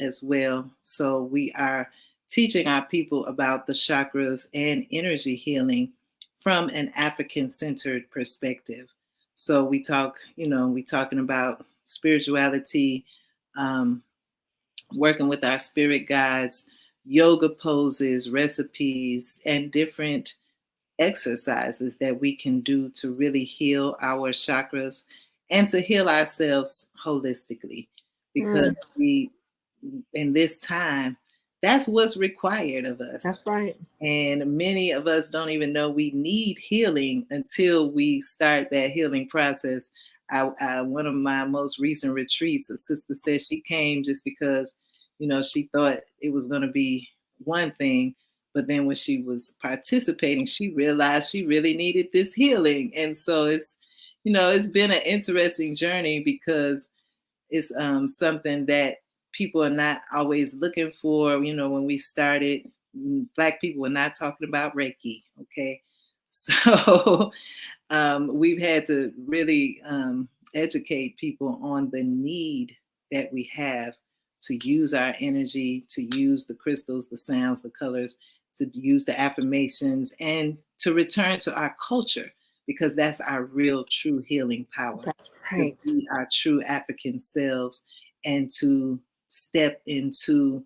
as well. So we are teaching our people about the chakras and energy healing from an African centered perspective. So we talking about spirituality, um, working with our spirit guides, yoga poses, recipes, and different exercises that we can do to really heal our chakras and to heal ourselves holistically, Mm, because we in this time, that's what's required of us. that's right. And many of us don't even know we need healing until we start that healing process. One of my most recent retreats, a sister said she came just because, she thought it was going to be one thing. But then when she was participating, she realized she really needed this healing. And so it's been an interesting journey, because it's something that people are not always looking for. When we started, Black people were not talking about Reiki. Okay. So we've had to really educate people on the need that we have to use our energy, to use the crystals, the sounds, the colors, to use the affirmations, and to return to our culture, because that's our real, true healing power, That's to right. be our true African selves and to step into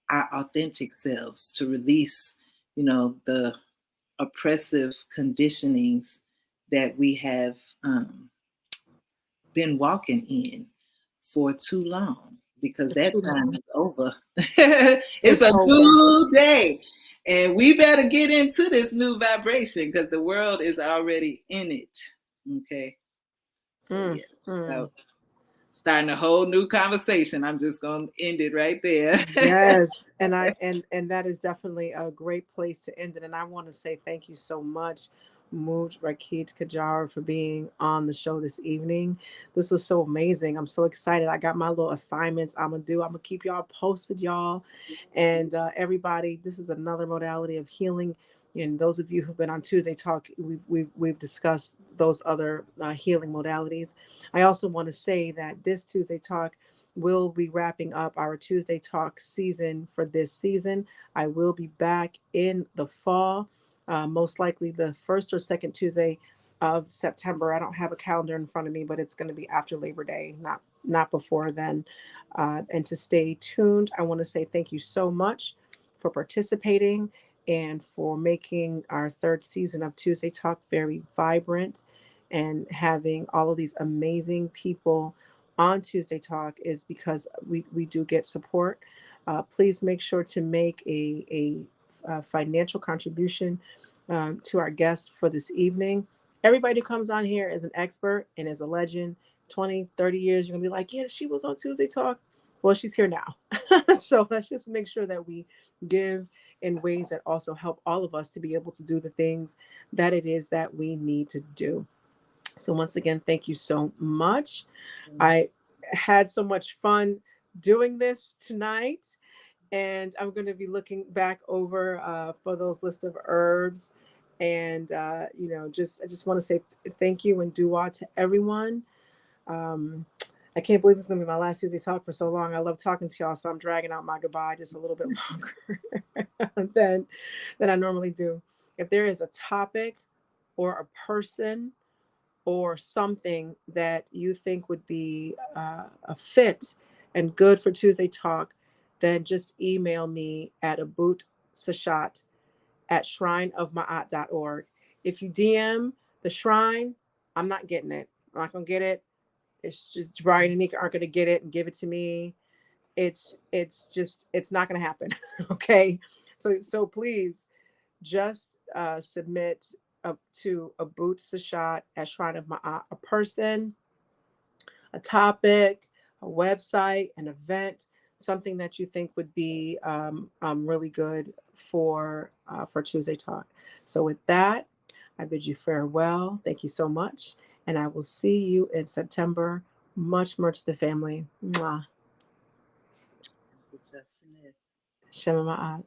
our authentic selves, to release, the oppressive conditionings that we have been walking in for too long, because For that too time long. is over. It's It's a over. new day. And we better get into this new vibration, because the world is already in it. Okay. So, Mm, yes. mm. So, starting a whole new conversation. I'm just going to end it right there. Yes, and that is definitely a great place to end it. And I want to say thank you so much, Rekhit Kajara, for being on the show this evening. This was so amazing. I'm so excited. I got my little assignments I'm gonna do. I'm gonna keep y'all posted, y'all, and everybody. This is another modality of healing. And those of you who've been on Tuesday Talk, we've discussed those other healing modalities. I also want to say that this Tuesday Talk, we'll be wrapping up our Tuesday Talk season for this season. I will be back in the fall, most likely the first or second Tuesday of September. I don't have a calendar in front of me, but it's going to be after Labor Day, not before then. And to stay tuned, I want to say thank you so much for participating and for making our third season of Tuesday Talk very vibrant, and having all of these amazing people on Tuesday Talk is because we do get support. Please make sure to make a financial contribution to our guests for this evening. Everybody who comes on here is an expert and is a legend. 20, 30 years, you're going to be like, yeah, she was on Tuesday Talk. Well, she's here now. So let's just make sure that we give in ways that also help all of us to be able to do the things that it is that we need to do. So once again, thank you so much. I had so much fun doing this tonight, and I'm going to be looking back over for those list of herbs, and just I just want to say thank you and dua to everyone. Um, I can't believe it's going to be my last Tuesday talk for so long. I love talking to y'all, so I'm dragging out my goodbye just a little bit longer than I normally do. If there is a topic or a person or something that you think would be a fit and good for Tuesday Talk, then just email me at Abut Seshat at shrineofmaat.org. If you DM the shrine, I'm not getting it. I'm not gonna get it. It's just Brian and Nika aren't gonna get it and give it to me. It's not gonna happen. Okay. So please just submit to Abut Seshat at Shrine of Ma'at, a person, a topic, a website, an event, something that you think would be really good for Tuesday Talk. So with that, I bid you farewell. Thank you so much, and I will see you in September. Much, much to the family. Mwah. Udjah, Seneb. Shema Ma'at.